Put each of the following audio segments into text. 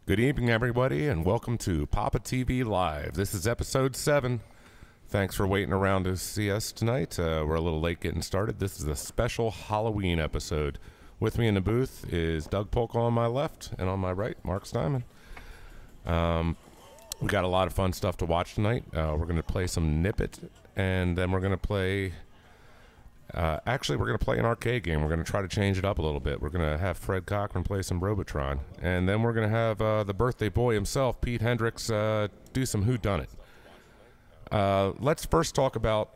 Good evening, everybody, and welcome to PAPAtv Live. This is episode 7. Thanks for waiting around to see us tonight. We're a little late getting started. This is a special Halloween episode. With me in the booth is Doug Polk on my left, and on my right, Mark Steinman. We got a lot of fun stuff to watch tonight. We're going to play some Nip It, and then we're going to play... Actually, we're going to play an arcade game. We're going to try to change it up a little bit. We're going to have Fred Cochran play some Robotron. And then we're going to have the birthday boy himself, Pete Hendricks, do some Who Dunnit. Let's first talk about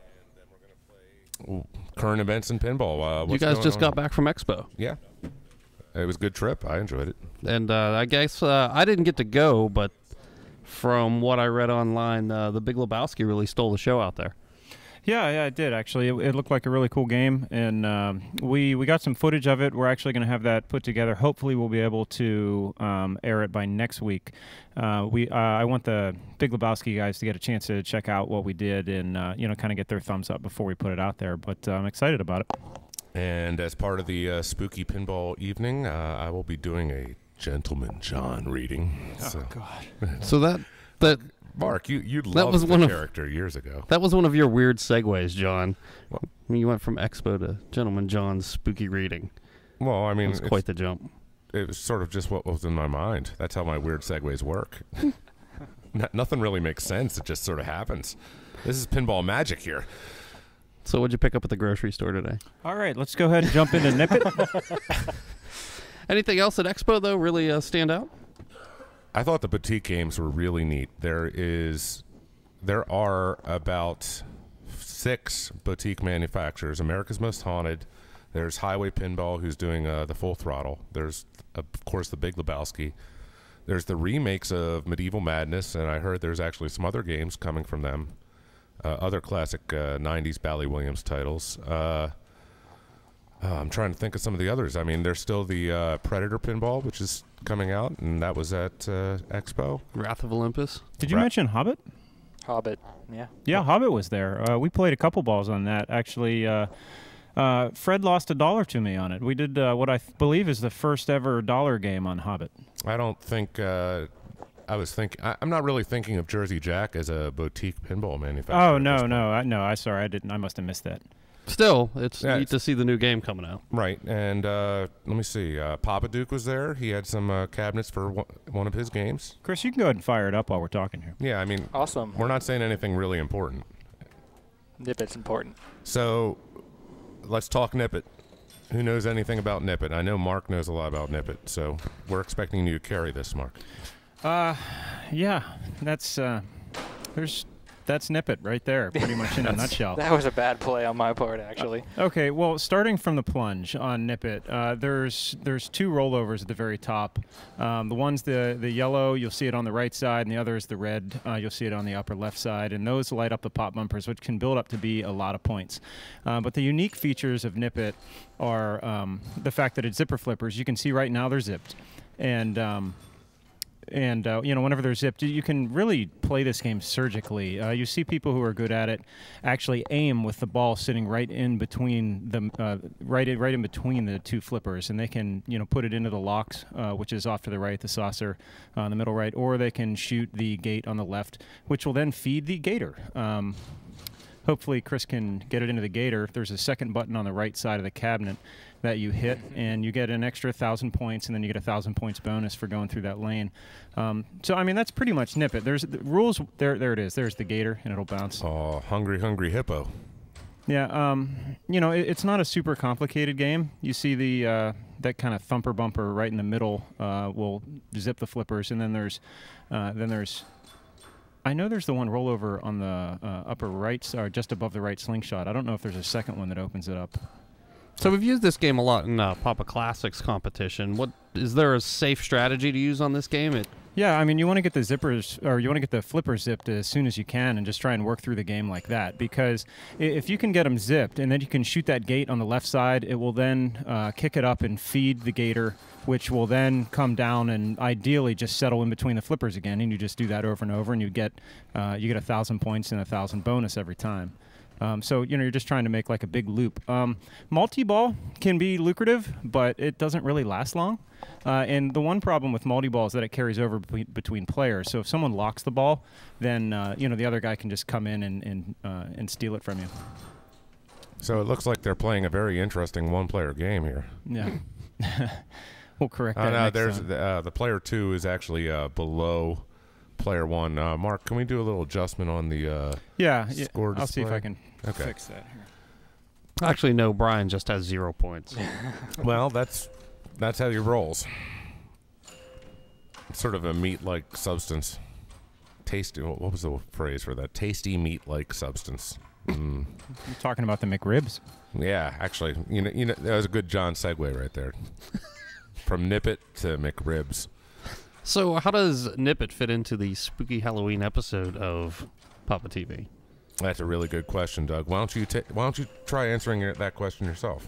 current events in pinball. You guys just got back from Expo. Yeah. It was a good trip. I enjoyed it. And I guess I didn't get to go, but from what I read online, the Big Lebowski really stole the show out there. Yeah, it did, actually. It looked like a really cool game, and we got some footage of it. We're actually going to have that put together. Hopefully we'll be able to air it by next week. I want the Big Lebowski guys to get a chance to check out what we did and kind of get their thumbs up before we put it out there, but I'm excited about it. And as part of the spooky pinball evening, I will be doing a Gentleman John reading. Oh, God. So that Mark, you loved the character years ago. That was one of your weird segues, John. Well, you went from Expo to Gentleman John's spooky reading. Well, I mean... It was quite the jump. It was sort of just what was in my mind. That's how my weird segues work. Nothing really makes sense. It just sort of happens. This is pinball magic here. So what'd you pick up at the grocery store today? All right, let's go ahead and jump into Nip It. Anything else at Expo, though, really stand out? I thought the boutique games were really neat. There are about 6 boutique manufacturers. America's Most Haunted. There's Highway Pinball, who's doing the Full Throttle. There's, of course, the Big Lebowski. There's the remakes of Medieval Madness, and I heard there's actually some other games coming from them. Other classic 90s Bally Williams titles. I'm trying to think of some of the others. I mean, there's still the Predator Pinball, which is coming out, and that was at Expo. Wrath of Olympus. Did you mention Hobbit? Hobbit, yeah. Yeah, Hobbit was there. We played a couple balls on that. Actually, Fred lost $1 to me on it. We did what I believe is the first ever dollar game on Hobbit. I don't think... I'm not really thinking of Jersey Jack as a boutique pinball manufacturer. Oh, no. Sorry, I didn't. I must have missed that. Still, it's neat to see the new game coming out. Right, and let me see. Papa Duke was there. He had some cabinets for one of his games. Chris, you can go ahead and fire it up while we're talking here. Yeah, I mean, awesome. We're not saying anything really important. Nip It's important. So, let's talk Nip It. Who knows anything about Nip It? I know Mark knows a lot about Nip It, so we're expecting you to carry this, Mark. Yeah, that's Nip It right there, pretty much in a nutshell. That was a bad play on my part, actually. Okay, well, starting from the plunge on Nip It, there's 2 rollovers at the very top. The one's the yellow, you'll see it on the right side, and the other is the red, you'll see it on the upper left side, and those light up the pop bumpers, which can build up to be a lot of points. But the unique features of Nip It are the fact that it's zipper flippers. You can see right now they're zipped. And whenever they're zipped, you can really play this game surgically. You see people who are good at it actually aim with the ball sitting right in between the right in between the 2 flippers, and they can put it into the locks, which is off to the right, the saucer on the middle right, or they can shoot the gate on the left, which will then feed the gator. Hopefully Chris can get it into the gator. There's a second button on the right side of the cabinet that you hit, and you get an extra 1,000 points, and then you get 1,000 points bonus for going through that lane. So, I mean, that's pretty much Nip It. There's the rules. There it is. There's the gator, and it'll bounce. Oh, hungry hippo. Yeah, it's not a super complicated game. You see the that kind of thumper bumper right in the middle will zip the flippers, and then there's I know there's the one rollover on the upper right, or just above the right slingshot. I don't know if there's a second one that opens it up. So we've used this game a lot in Papa Classics competition. Is there a safe strategy to use on this game? Yeah, I mean, you want to get the zippers, or you want to get the flippers zipped as soon as you can and just try and work through the game like that. Because if you can get them zipped and then you can shoot that gate on the left side, it will then kick it up and feed the gator, which will then come down and ideally just settle in between the flippers again. And you just do that over and over, and you get 1,000 points and 1,000 bonus every time. So, you're just trying to make like a big loop. Multi-ball can be lucrative, but it doesn't really last long. And the one problem with multi-ball is that it carries over between players. So if someone locks the ball, then, the other guy can just come in and steal it from you. So it looks like they're playing a very interesting one-player game here. Yeah. We'll correct that. No, next there's time. the player 2 is actually below player 1. Mark, can we do a little adjustment on the score I'll see if display? I can Okay. fix that here. Actually, no. Brian just has 0 points. Well, that's how he rolls. It's sort of a meat-like substance. Tasty. What was the phrase for that? Tasty meat-like substance. You're talking about the McRibs. Yeah, actually, that was a good John segue right there. From Nippet to McRibs. So how does Nippet fit into the spooky Halloween episode of PAPAtv? That's a really good question, Doug. Why don't you try answering that question yourself?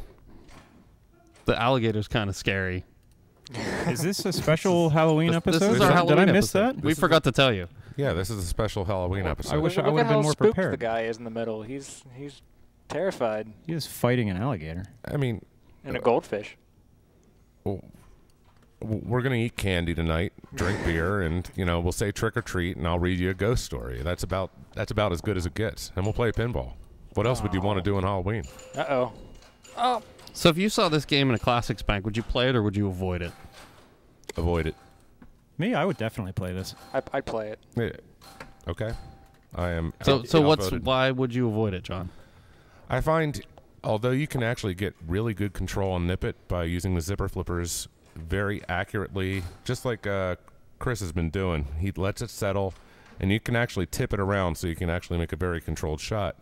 The alligator's kind of scary. Is this a special Halloween episode? This is our Halloween Did I miss episode. that? We forgot to tell you. Yeah, this is a special Halloween episode. I wish I Look would at have been how more spooked the prepared. guy is in the middle. He's terrified. He is fighting an alligator. I mean, And a goldfish. we're going to eat candy tonight, drink beer, and, we'll say trick or treat, and I'll read you a ghost story. That's about as good as it gets. And we'll play pinball. What else would you want to do on Halloween? Uh-oh. Oh. So if you saw this game in a Classics bank, would you play it or would you avoid it? Avoid it. Me, I would definitely play this. I'd play it. Yeah. Okay. I am. So outvoted. why would you avoid it, John? I find, although you can actually get really good control on Nippet by using the zipper flippers very accurately, just like Chris has been doing, he lets it settle, and you can actually tip it around so you can actually make a very controlled shot.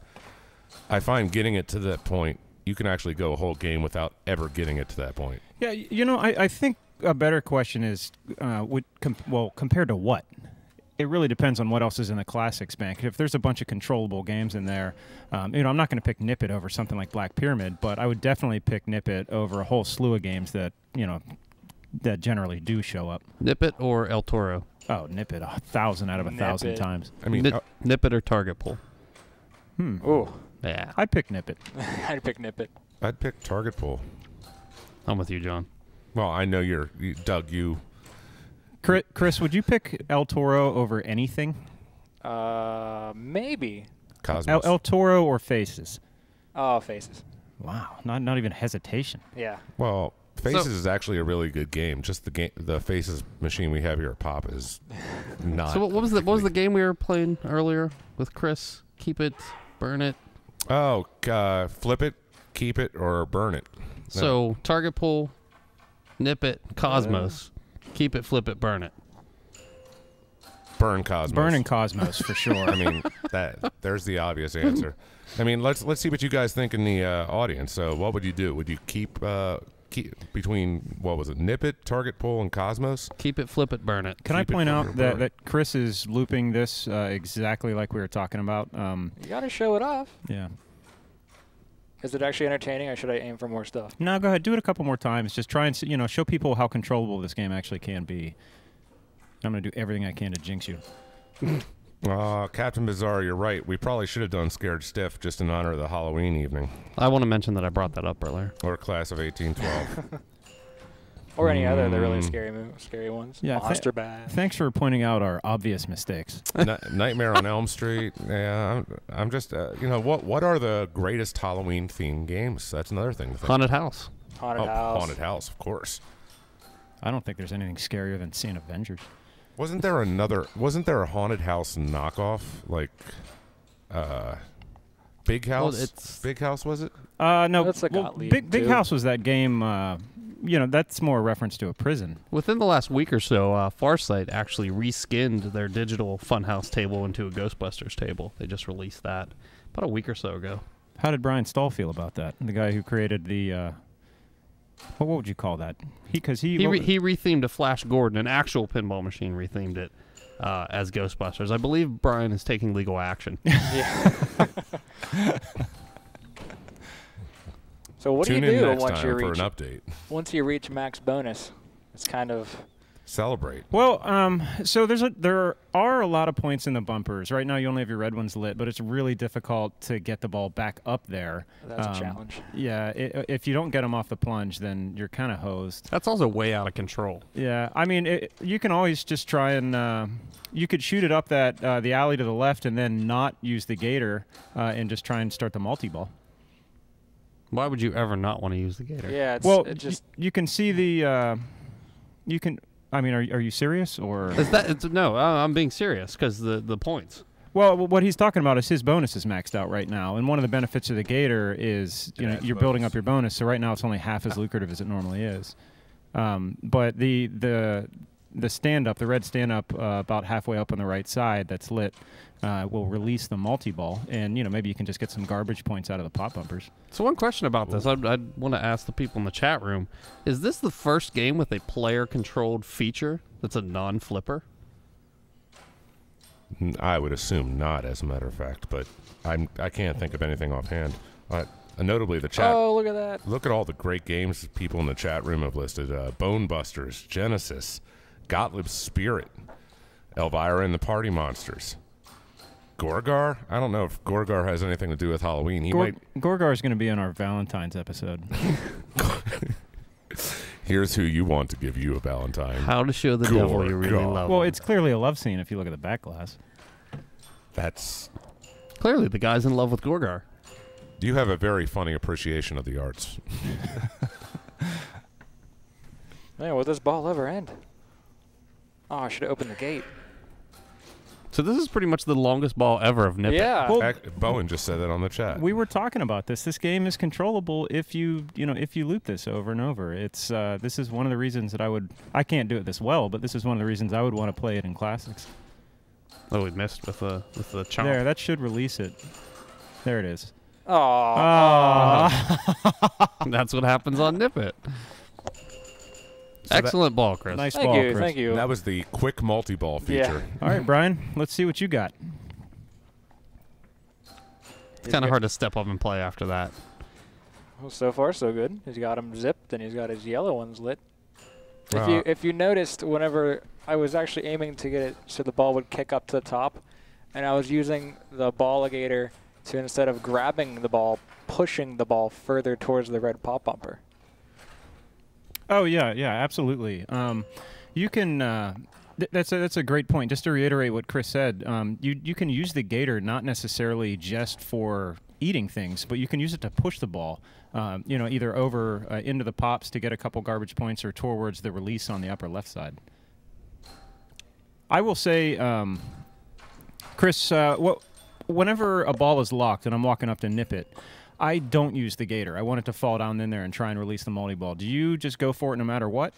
I find getting it to that point, you can actually go a whole game without ever getting it to that point. Yeah, I think a better question is, compared to what? It really depends on what else is in the Classics bank. If there's a bunch of controllable games in there, I'm not going to pick Nippet over something like Black Pyramid, but I would definitely pick Nippet over a whole slew of games that, that generally do show up. Nippet or El Toro? Oh, Nippet, 1,000 out of 1,000 Nippet. times. I mean, Nippet or Target Pull? Ooh. Yeah. I'd pick Nippet. I'd pick Nippet. I'd pick Target Pull. I'm with you, John. Well, I know Doug, you... Chris, would you pick El Toro over anything? Maybe. Cosmos. El Toro or Faces? Oh, Faces. Wow, not even hesitation. Yeah. Well, Faces is actually a really good game. Just the Faces machine we have here at Pop is not. So what was the game we were playing earlier with Chris? Keep it, burn it. Oh, flip it, keep it, or burn it. No. So Target Pull, Nip it, Cosmos. Keep it, flip it, burn it. Burn Cosmos. Burning Cosmos for sure. I mean, there's the obvious answer. I mean, let's see what you guys think in the audience. So, what would you do? Would you keep between what was it? Nip it, Target Pull, and Cosmos? Keep it, flip it, burn it. Can I Keep it point from out your that, burn. that Chris is looping this exactly like we were talking about? You gotta show it off. Yeah. Is it actually entertaining, or should I aim for more stuff? No, go ahead. Do it a couple more times. Just try and show people how controllable this game actually can be. I'm going to do everything I can to jinx you. Captain Bizarre, you're right. We probably should have done Scared Stiff just in honor of the Halloween evening. I want to mention that I brought that up earlier. Or Class of 1812. Or any other of the really scary ones. Yeah, Monster Bad. Thanks for pointing out our obvious mistakes. Nightmare on Elm Street. Yeah, I'm just, what are the greatest Halloween-themed games? That's another thing to think. Haunted House. Haunted House. Haunted House, of course. I don't think there's anything scarier than seeing Avengers. Wasn't there a Haunted House knockoff? Like, Big House? Big House, was it? No. That's like well, Gottlieb, Big too. House was that game, that's more a reference to a prison. Within the last week or so, Farsight actually reskinned their digital Funhouse table into a Ghostbusters table. They just released that about a week or so ago. How did Brian Stahl feel about that? The guy who created the, what would you call that? He rethemed a Flash Gordon, an actual pinball machine, rethemed it as Ghostbusters. I believe Brian is taking legal action. Yeah. So what Tune do you in do next once time you for reach an update. once you reach max bonus? It's kind of celebrate? Well, so there are a lot of points in the bumpers. Right now you only have your red ones lit, but it's really difficult to get the ball back up there. That's a challenge. Yeah, if you don't get them off the plunge, then you're kind of hosed. That's also way out of control. Yeah, I mean, you can always just try and you could shoot it up the alley to the left and then not use the gator and just try and start the multi-ball. Why would you ever not want to use the gator? Yeah, you can see the you can. I mean, are you serious or? No, I'm being serious because the points. Well, what he's talking about is his bonus is maxed out right now, and one of the benefits of the gator is you're building up your bonus. So right now it's only half as lucrative as it normally is. But the stand up, the red stand up, about halfway up on the right side that's lit, will release the multi-ball, and maybe you can just get some garbage points out of the pop bumpers. So one question about this, I'd want to ask the people in the chat room: is this the first game with a player-controlled feature that's a non-flipper? I would assume not, as a matter of fact, but I can't think of anything offhand. Notably, the chat. Oh, look at that! Look at all the great games people in the chat room have listed: Bone Busters, Genesis, Gottlieb's Spirit, Elvira and the Party Monsters. Gorgar? I don't know if Gorgar has anything to do with Halloween. Gorgar is going to be in our Valentine's episode. Here's who you want to give you a Valentine. How to show the devil you really love. Well, it's clearly a love scene if you look at the back glass. That's clearly the guy's in love with Gorgar. You have a very funny appreciation of the arts. Man, will this ball ever end? Oh, I should have opened the gate. So this is pretty much the longest ball ever of Nip It. Yeah. Well, Bowen just said that on the chat. We were talking about this. This game is controllable if you loop this over and over. It's this is one of the reasons that I can't do it this well, but this is one of the reasons I would want to play it in classics. Oh, we missed with the chomp. There, that should release it. There it is. Oh. That's what happens on Nip It. Excellent ball, Chris. Nice ball, Chris. Thank you. That was the quick multi-ball feature. Yeah. All right, Brian, let's see what you got. It's kind of hard to step up and play after that. Well, so far, so good. He's got them zipped, and he's got his yellow ones lit. Wow. If you noticed, whenever I was actually aiming to get it so the ball would kick up to the top, and I was using the ball-ligator to, instead of grabbing the ball, pushing the ball further towards the red pop bumper. Oh yeah, absolutely. You can. That's a great point. Just to reiterate what Chris said, you can use the gator not necessarily just for eating things, but you can use it to push the ball. Either over into the pops to get a couple garbage points, or towards the release on the upper left side. I will say, Chris, whenever a ball is locked and I'm walking up to nip it, I don't use the gator. I want it to fall down in there and try and release the multi-ball. Do you just go for it no matter what?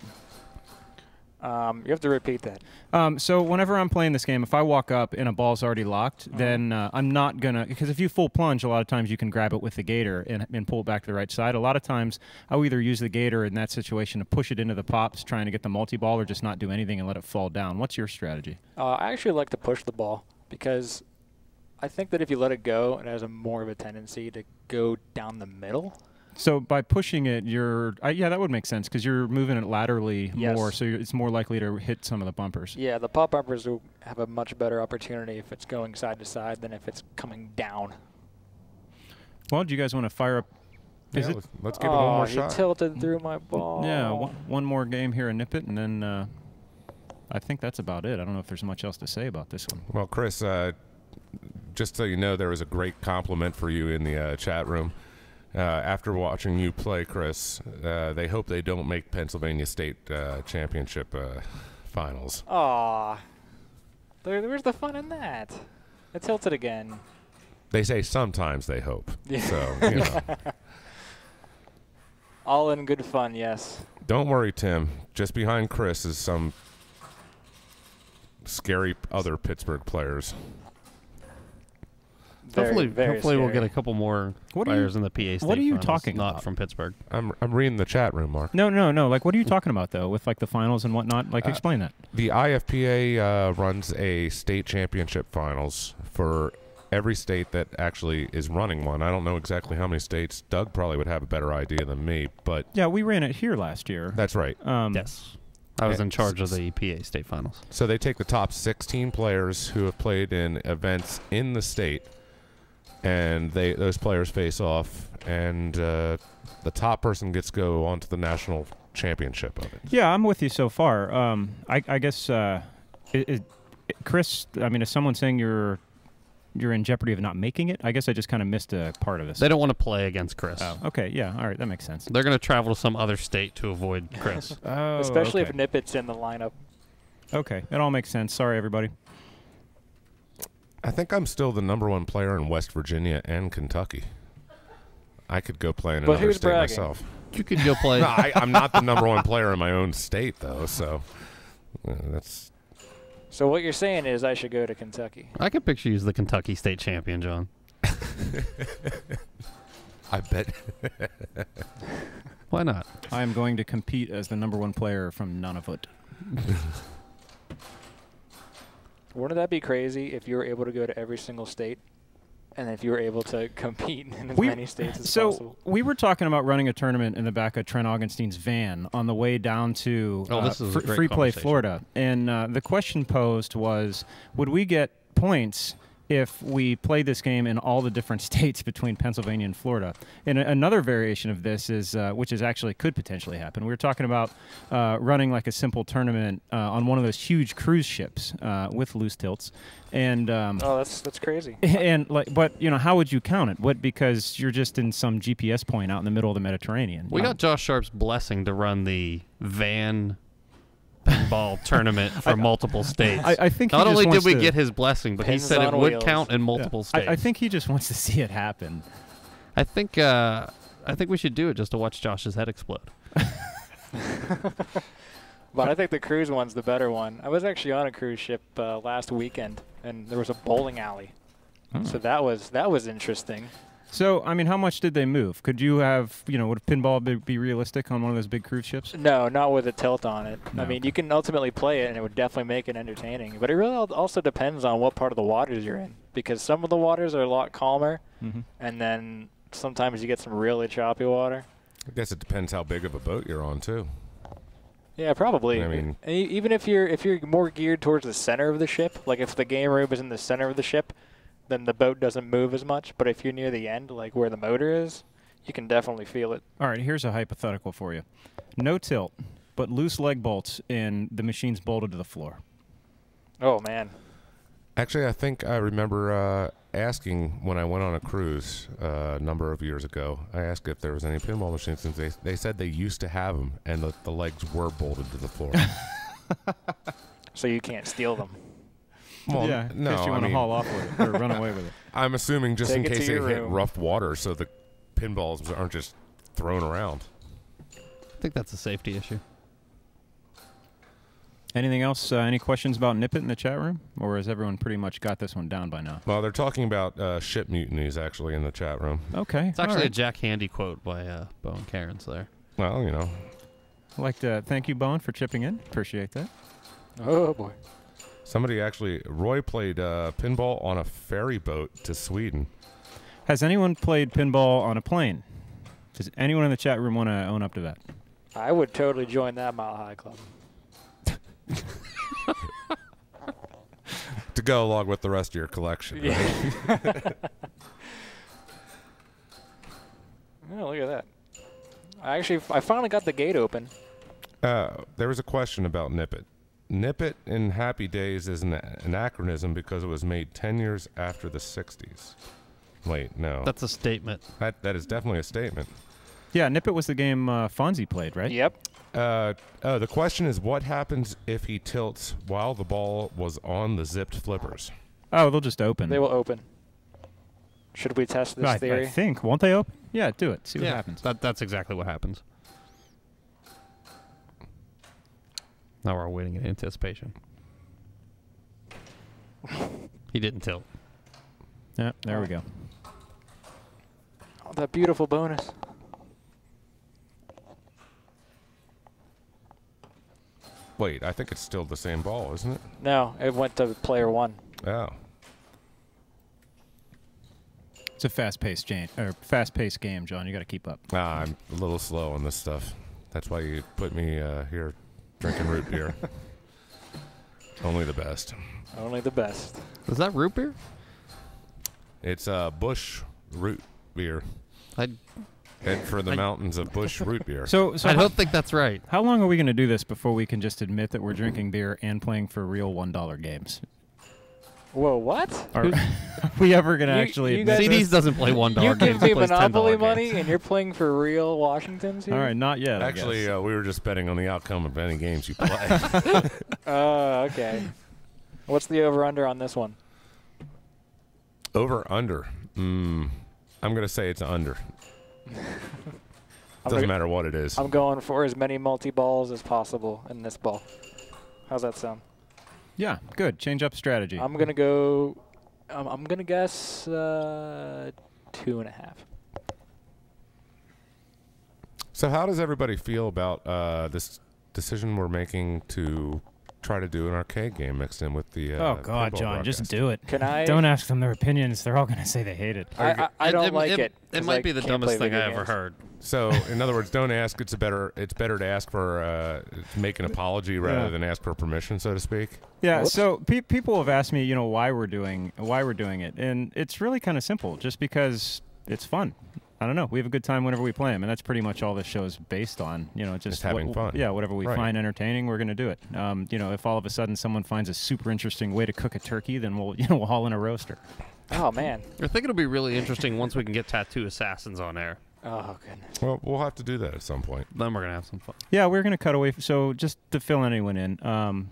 You have to repeat that. So whenever I'm playing this game, if I walk up and a ball's already locked, then I'm not going to... Because if you full plunge, a lot of times you can grab it with the gator and pull it back to the right side. A lot of times I'll either use the gator in that situation to push it into the pops, trying to get the multi-ball, or just not do anything and let it fall down. What's your strategy? I actually like to push the ball, because I think that if you let it go, it has more of a tendency to go down the middle. So by pushing it, yeah, that would make sense, because you're moving it laterally more, so it's more likely to hit some of the bumpers. Yeah, the pop bumpers will have a much better opportunity if it's going side to side than if it's coming down. Well, do you guys want to fire up? Yeah, let's give it one more shot. He tilted through my ball. Yeah, one more game here and nip it, and then I think that's about it. I don't know if there's much else to say about this one. Well, Chris, just so you know, there was a great compliment for you in the chat room. After watching you play, Chris, they hope they don't make Pennsylvania State championship finals. Aw. Where's the fun in that? It tilted again. They say sometimes they hope. Yeah. So, you know. All in good fun, yes. Don't worry, Tim. Just behind Chris is some scary other Pittsburgh players. Hopefully Very we'll get scary. a couple more players in the PA State What are you finals, talking not about? from Pittsburgh. I'm reading the chat room, Mark. No. Like, what are you talking about, though, with, like, the finals and whatnot? Like, explain that. The IFPA runs a state championship finals for every state that actually is running one. I don't know exactly how many states. Doug probably would have a better idea than me, but... Yeah, we ran it here last year. That's right. Yes. I was in charge of the PA state finals. So they take the top 16 players who have played in events in the state, and those players face off, and the top person gets to go on to the national championship of it. Yeah, I'm with you so far. I guess, Chris, I mean, is someone saying you're in jeopardy of not making it? I guess I just kind of missed a part of this. They don't want to play against Chris. Oh, okay, yeah, all right, that makes sense. They're going to travel to some other state to avoid Chris. Oh, Especially okay. if Nippet's in the lineup. Okay, it all makes sense. Sorry, everybody. I think I'm still the #1 player in West Virginia and Kentucky. I could go play in But another who's state bragging? myself. You could go play. No, I'm not the #1 player in my own state, though, so that's... So what you're saying is I should go to Kentucky. I could picture you as the Kentucky state champion, John. I bet. Why not? I am going to compete as the #1 player from Nunavut. Wouldn't that be crazy if you were able to go to every single state? And if you were able to compete in as many states as possible. We were talking about running a tournament in the back of Trent Augenstein's van on the way down to this is a great Free Play, conversation. Florida. And the question posed was, would we get points if we played this game in all the different states between Pennsylvania and Florida? And another variation of this is, which is actually could potentially happen. We were talking about running like a simple tournament on one of those huge cruise ships with loose tilts. And Oh, that's crazy. and but how would you count it? Because you're just in some GPS point out in the middle of the Mediterranean. We got Josh Sharp's blessing to run the van pinball tournament for multiple states. I think not he only just did we wants to- get his blessing, but he Pins said it on would wheels. count in multiple states. I think he just wants to see it happen. I think we should do it just to watch Josh's head explode. But I think the cruise one's the better one. I was actually on a cruise ship last weekend, and there was a bowling alley. So that was interesting. So, I mean, how much did they move? Could you have, would pinball be realistic on one of those big cruise ships? No, not with a tilt on it. No. I mean, you can ultimately play it, and it would definitely make it entertaining. But it really also depends on what part of the waters you're in, because some of the waters are a lot calmer, and then sometimes you get some really choppy water. I guess it depends how big of a boat you're on, too. Yeah, probably. I mean- even if you're more geared towards the center of the ship, like if the game room is in the center of the ship, then the boat doesn't move as much. But if you're near the end, like where the motor is, you can definitely feel it. All right, here's a hypothetical for you. No tilt, but loose leg bolts, and the machine's bolted to the floor. Oh, man. Actually, I think I remember asking when I went on a cruise a number of years ago. I asked if there was any pinball machines, since they said they used to have them, and the legs were bolted to the floor. So you can't steal them. Well, yeah, no, in case you I want to mean, haul off with it or run away with it. I'm assuming just Take in it to case they your hit room. rough water, so the pinballs aren't just thrown around. I think that's a safety issue. Anything else? Any questions about Nippet in the chat room? Or has everyone pretty much got this one down by now? Well, they're talking about ship mutinies, actually, in the chat room. Okay. It's actually a Jack Handy quote by Bo and Karen's there. Well, I'd like to thank you, Bowen, for chipping in. Appreciate that. Oh, boy. Roy played pinball on a ferry boat to Sweden. Has anyone played pinball on a plane? Does anyone in the chat room want to own up to that? I would totally join that Mile High Club. To go along with the rest of your collection. Right? Oh, look at that. I finally got the gate open. There was a question about Nippet. Nippet in Happy Days is an anachronism because it was made 10 years after the 60s. Wait, no. That's a statement. That is definitely a statement. Yeah, Nippet was the game Fonzie played, right? Yep. The question is, what happens if he tilts while the ball was on the zipped flippers? Oh, they'll just open. They will open. Should we test this I theory? think. Won't they open? Yeah, do it. See what Yeah, happens. that's exactly what happens. Now we're waiting in anticipation. He didn't tilt. Yeah, there we go. Oh, that beautiful bonus. Wait, I think it's still the same ball, isn't it? No, it went to player one. Oh. It's a fast-paced game, John. You got to keep up. I'm a little slow on this stuff. That's why you put me here drinking root beer. Only the best. Only the best. Is that root beer? It's Bush root beer. I'd Head for the mountains of Bush root beer. So I don't think that's right. how long are we going to do this before we can just admit that we're drinking beer and playing for real $1 games? Whoa, what? Are we ever going to You- actually you admit guys- this? CDs doesn't play $1 You games. give me It plays Monopoly $10 money, games. and you're playing for real Washingtons here? All right, not yet. Actually, I guess. we were just betting on the outcome of any games you play. Okay. What's the over-under on this one? Over, under. I'm going to say it's under. Doesn't matter what it is. I'm going for as many multi-balls as possible in this ball. How's that sound? Yeah, good. Change up strategy. I'm gonna go. I'm gonna guess 2.5. So how does everybody feel about this decision we're making to try to do an arcade game mixed in with the oh, God, pinball John, just broadcast? do it. Can I? Don't ask them their opinions. They're all going to say they hate it. I don't like it. It 'cause might I be the can't dumbest play thing I video ever games. heard. So, in other words, don't ask. It's better to ask for to make an apology rather than ask for permission, so to speak. Yeah, Whoops. so people have asked me, why we're doing it, and it's really kind of simple. Just because it's fun. I don't know. We have a good time whenever we play them, and that's pretty much all this show is based on. Just having fun. Yeah, whatever we Right. find entertaining, we're going to do it. If all of a sudden someone finds a super interesting way to cook a turkey, then we'll haul in a roaster. Oh man. I think it'll be really interesting once we can get Tattoo Assassins on air. Oh goodness. Well, we'll have to do that at some point. Then we're going to have some fun. Yeah, we're going to cut away. So just to fill anyone in,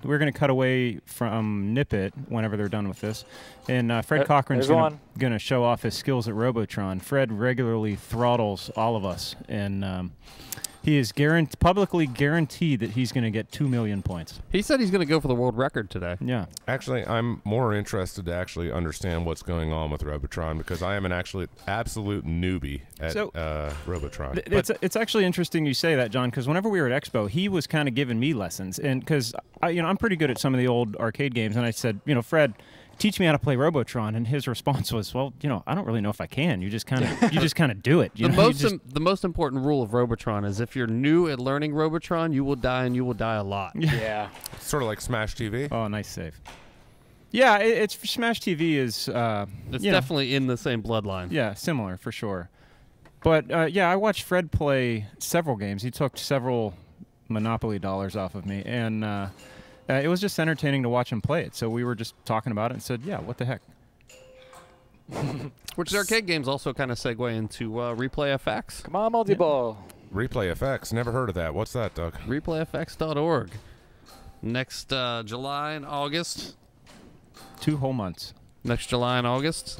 we're going to cut away from Nip It whenever they're done with this. And Fred Cochran's there's going to show off his skills at Robotron. Fred regularly throttles all of us, and he is publicly guaranteed that he's going to get 2 million points. He said he's going to go for the world record today. Yeah. Actually, I'm more interested to actually understand what's going on with Robotron because I am an absolute newbie at Robotron. It's actually interesting you say that, John, because whenever we were at Expo, he was kind of giving me lessons, and because I'm pretty good at some of the old arcade games, and I said, Fred, teach me how to play Robotron, and his response was, well, I don't really know if I can. You just kind of do it. The most important rule of Robotron is if you're new at learning Robotron, you will die, and you will die a lot. Yeah. It's sort of like Smash TV. Oh, nice save. Yeah, it's Smash TV is. It's definitely in the same bloodline. Yeah, similar for sure. But I watched Fred play several games. He took several Monopoly dollars off of me, and it was just entertaining to watch him play it. So we were just talking about it and said, yeah, what the heck. Which arcade games also kind of segue into Replay FX. Come on, multi-ball. Replay FX. Never heard of that. What's that, Doug? ReplayFX.org. Next July and August. 2 whole months. Next July and August.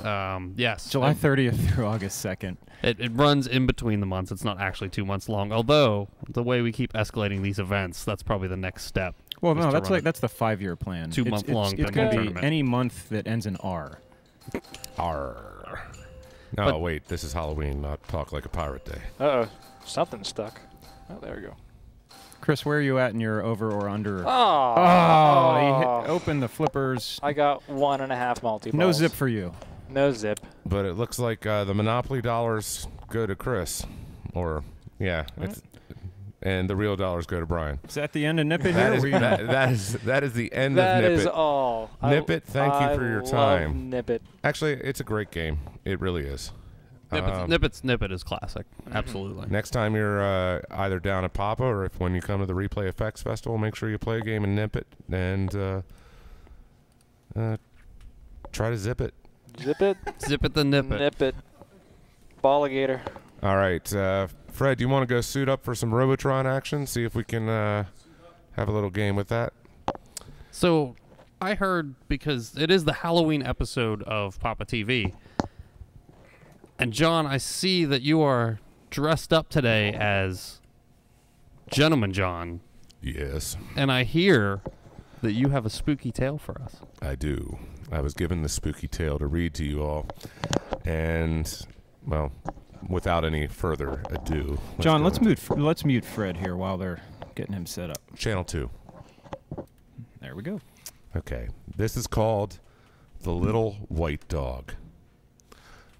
Yes. July 30th through August 2nd. It runs in between the months. It's not actually 2 months long. Although, the way we keep escalating these events, that's probably the next step. Well, Is no, to run that's the 5-year plan. 2 month long It's pinball going to be tournament. any month that ends in R. Arr. No, But- wait. This is Halloween, not Talk Like a Pirate Day. Uh-oh. Something stuck. Oh, there we go. Chris, where are you at in your over or under? Oh. He opened the flippers. I got 1.5 multi-balls. No zip for you. No zip. But it looks like the Monopoly dollars go to Chris. Or, yeah. And the real dollars go to Brian. Is that the end of Nip It That here? is, that is the end That of Nip is It. all. Nip It, thank you for your love time. Nip It. Actually, it's a great game. It really is. Nip It is classic. Absolutely. Next time you're either down at Papa or when you come to the Replay Effects Festival, make sure you play a game and Nip It and try to zip it. Zip it. Zip it the nip it. Nip it. Balligator. All right. Fred, do you want to go suit up for some Robotron action? See if we can have a little game with that? So, I heard, because it is the Halloween episode of PAPAtv, and John, I see that you are dressed up today as Gentleman John, Yes, and I hear that you have a spooky tale for us. I do. I was given the spooky tale to read to you all. And, well, without any further ado. John, go let's mute Fred here while they're getting him set up. Channel 2. There we go. Okay. This is called The Little White Dog.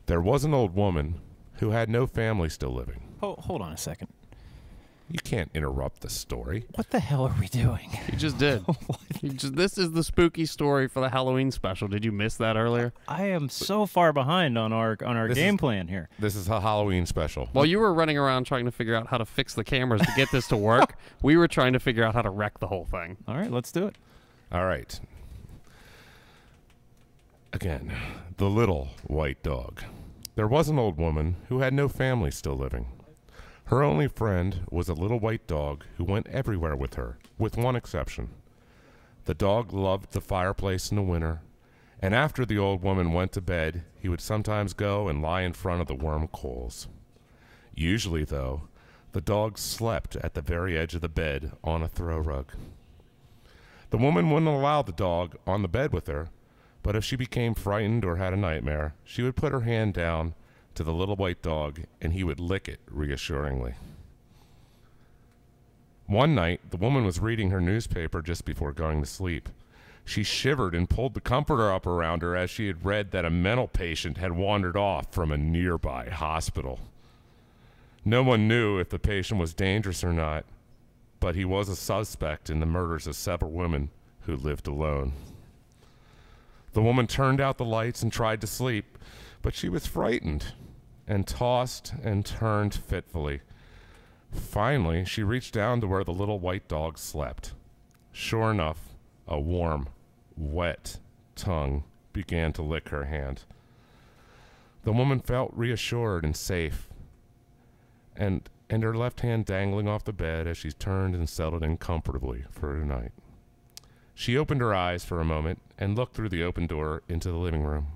There was an old woman who had no family still living. Hold on a second. You can't interrupt the story. What the hell are we doing? You just did. This is the spooky story for the Halloween special. Did you miss that earlier? I am so far behind on our game plan here. This is a Halloween special. While you were running around trying to figure out how to fix the cameras to get this to work, we were trying to figure out how to wreck the whole thing. All right, let's do it. All right. Again, the little white dog. There was an old woman who had no family still living. Her only friend was a little white dog who went everywhere with her, with one exception. The dog loved the fireplace in the winter, and after the old woman went to bed, he would sometimes go and lie in front of the warm coals. Usually, though, the dog slept at the very edge of the bed on a throw rug. The woman wouldn't allow the dog on the bed with her, but if she became frightened or had a nightmare, she would put her hand down to the little white dog, and he would lick it reassuringly. One night, the woman was reading her newspaper just before going to sleep. She shivered and pulled the comforter up around her as she had read that a mental patient had wandered off from a nearby hospital. No one knew if the patient was dangerous or not, but he was a suspect in the murders of several women who lived alone. The woman turned out the lights and tried to sleep, but she was frightened and tossed and turned fitfully. Finally, she reached down to where the little white dog slept. Sure enough, a warm, wet tongue began to lick her hand. The woman felt reassured and safe, and her left hand dangling off the bed as she turned and settled in comfortably for the night. She opened her eyes for a moment and looked through the open door into the living room.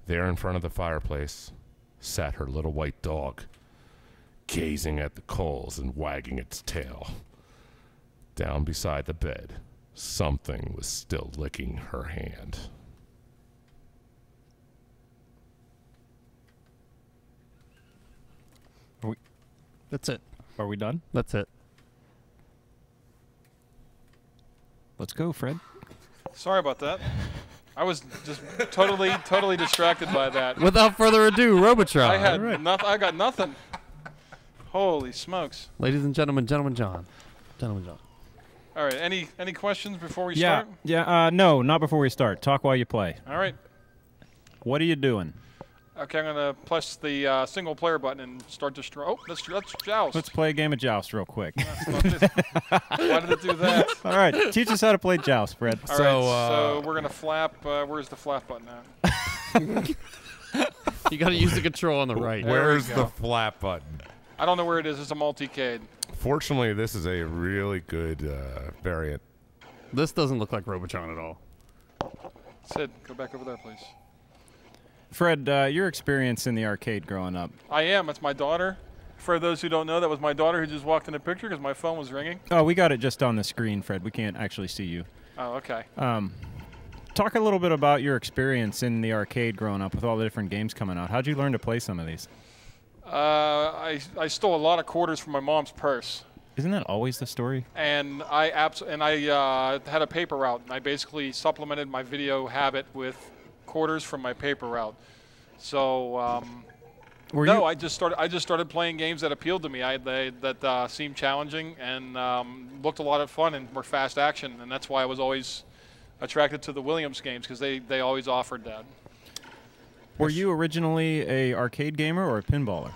There in front of the fireplace sat her little white dog, gazing at the coals and wagging its tail. Down beside the bed, something was still licking her hand. That's it. Are we done? That's it. Let's go, Fred. Sorry about that. I was just totally distracted by that. Without further ado, Robotron. I had I got nothing. Holy smokes! Ladies and gentlemen, Gentleman John. All right. Any questions before we start? Yeah. No, not before we start. Talk while you play. All right. What are you doing? Okay, I'm gonna press the single player button and start to let's joust. Let's play a game of Joust real quick. Why did it do that? All right, teach us how to play Joust, Fred. All right, so we're gonna flap. Where's the flap button at? You got to use the control on the right. Where's the flap button? I don't know where it is. It's a multicade. Fortunately, this is a really good variant. This doesn't look like Robotron at all. Sid, go back over there, please. Fred, your experience in the arcade growing up. I am. It's my daughter. For those who don't know, that was my daughter who just walked in the picture because my phone was ringing. Oh, we got it just on the screen, Fred. We can't actually see you. Oh, okay. Talk a little bit about your experience in the arcade growing up with all the different games coming out. How'd you learn to play some of these? I stole a lot of quarters from my mom's purse. Isn't that always the story? And I had a paper route, and I basically supplemented my video habit with quarters from my paper route. So I just started playing games that appealed to me. That seemed challenging and looked a lot of fun and were fast action, and that's why I was always attracted to the Williams games because they always offered that. Were you originally a arcade gamer or a pinballer?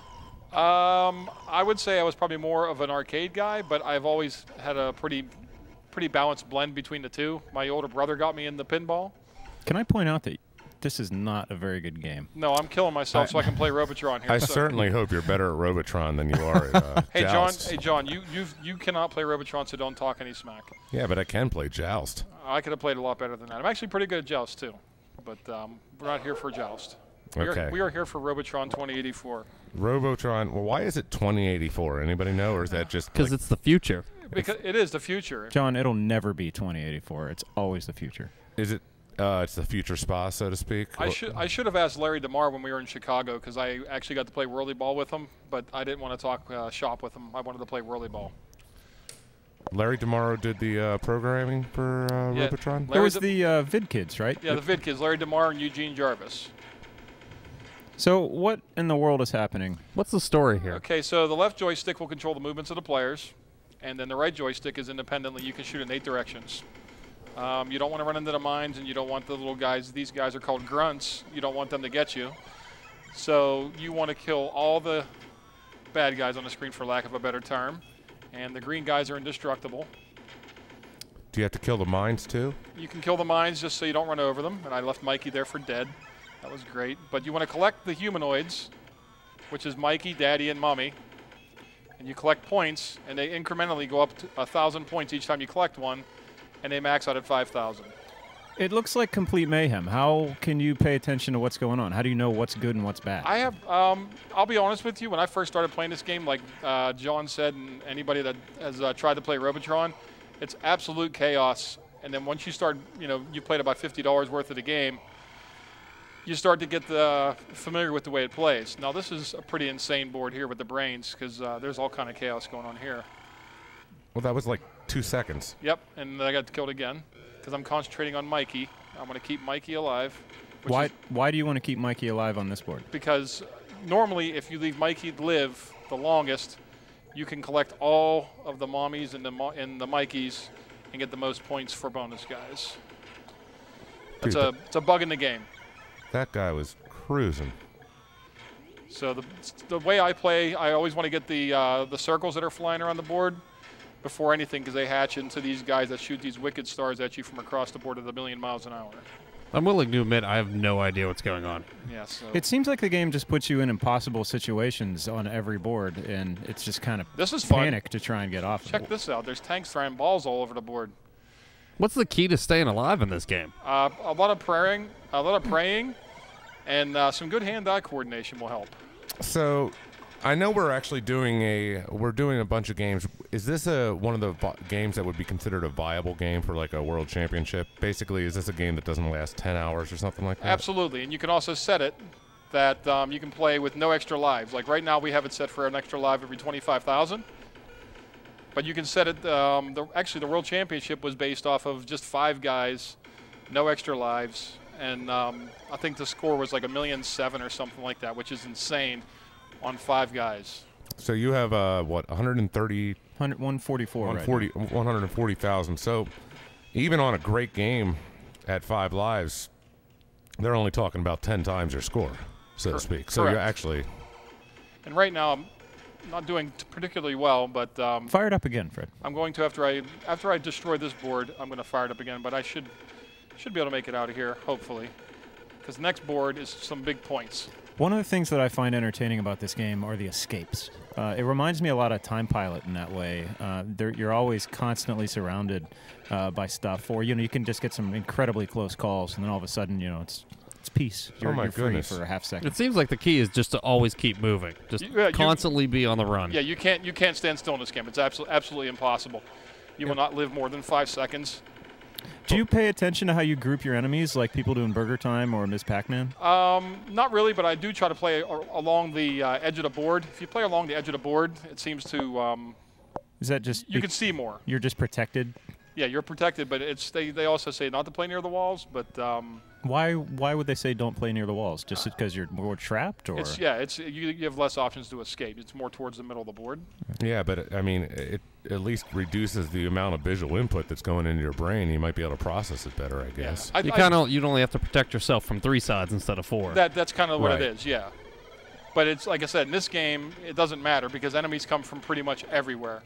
I would say I was probably more of an arcade guy, but I've always had a pretty balanced blend between the two. My older brother got me into pinball. Can I point out that this is not a very good game? No, I'm killing myself so I can play Robotron here. I certainly hope you're better at Robotron than you are at Hey Joust. John, you cannot play Robotron, so don't talk any smack. Yeah, but I can play Joust. I could have played a lot better than that. I'm actually pretty good at Joust too, but we're not here for Joust. Okay. We are here for Robotron 2084. Robotron. Well, why is it 2084? Anybody know, or is that just Because it's the future. Because it is the future. John, it'll never be 2084. It's always the future. Is it? It's the future spa, so to speak. I should have asked Larry DeMar when we were in Chicago because I actually got to play Whirly Ball with him, but I didn't want to talk shop with him. I wanted to play Whirly Ball. Larry DeMar did the programming for Robotron. There was the Vid Kids, right? Yeah, the Vid Kids, Larry DeMar and Eugene Jarvis. So what in the world is happening? What's the story here? Okay, so the left joystick will control the movements of the players, and then the right joystick is independently. You can shoot in 8 directions. You don't want to run into the mines, and you don't want the little guys. These guys are called grunts. You don't want them to get you. So you want to kill all the bad guys on the screen, for lack of a better term. And the green guys are indestructible. Do you have to kill the mines too? You can kill the mines just so you don't run over them. And I left Mikey there for dead. That was great. But you want to collect the humanoids, which is Mikey, Daddy, and Mommy. And you collect points, and they incrementally go up to 1,000 points each time you collect one, and they max out at 5,000. It looks like complete mayhem. How can you pay attention to what's going on? How do you know what's good and what's bad? I have, I'll be honest with you, when I first started playing this game, like John said, and anybody that has tried to play Robotron, it's absolute chaos. And then once you start, you played about $50 worth of the game, you start to get familiar with the way it plays. Now, this is a pretty insane board here with the brains, because there's all kind of chaos going on here. Well, that was like 2 seconds. Yep, and I got killed again, because I'm concentrating on Mikey. I want to keep Mikey alive. Why do you want to keep Mikey alive on this board? Because normally, if you leave Mikey live the longest, you can collect all of the mommies and the Mikeys and get the most points for bonus guys. It's a bug in the game. That guy was cruising. So the way I play, I always want to get the circles that are flying around the board before anything, because they hatch into these guys that shoot these wicked stars at you from across the board at 1,000,000 miles an hour. I'm willing to admit I have no idea what's going on. Yeah, so It seems like the game just puts you in impossible situations on every board, and it's just kind of panic to try and get off. Check this out. There's tanks throwing balls all over the board. What's the key to staying alive in this game? A lot of praying, and some good hand-eye coordination will help. So, I know we're actually doing a bunch of games. Is this one of the games that would be considered a viable game for like a world championship? Basically, is this a game that doesn't last 10 hours or something like that? Absolutely, and you can also set it that you can play with no extra lives. Like right now, we have it set for an extra life every 25,000. But you can set it. Actually, the world championship was based off of just 5 guys, no extra lives, and I think the score was like 1,000,007 or something like that, which is insane on 5 guys. So you have what, 130, 144, 140,000. So even on a great game at 5 lives, they're only talking about 10 times your score, so to speak. So Correct. you're actually. And right now, I'm not doing particularly well, but fire it up again, Fred. I'm going to after I destroy this board, I'm going to fire it up again. But I should be able to make it out of here, hopefully, because the next board is some big points. One of the things that I find entertaining about this game are the escapes. It reminds me a lot of Time Pilot in that way. You're always constantly surrounded by stuff, or you can just get some incredibly close calls, and then all of a sudden, it's peace. You're free for a half second. It seems like the key is just to always keep moving, just constantly be on the run. Yeah, you can't stand still in this game. It's absolutely impossible. You will not live more than 5 seconds. Do you pay attention to how you group your enemies, like people do in Burger Time or Ms. Pac-Man? Not really, but I do try to play along the edge of the board. If you play along the edge of the board, it seems to. Is that just you can see more? You're just protected. Yeah, you're protected, but they also say not to play near the walls. But why would they say don't play near the walls? Just because you're more trapped, or you have less options to escape. It's more towards the middle of the board. Yeah, but I mean, it at least reduces the amount of visual input that's going into your brain. You might be able to process it better, I guess. Yeah. You'd only have to protect yourself from 3 sides instead of 4. That's kind of what it is, yeah. But it's like I said, in this game, it doesn't matter because enemies come from pretty much everywhere.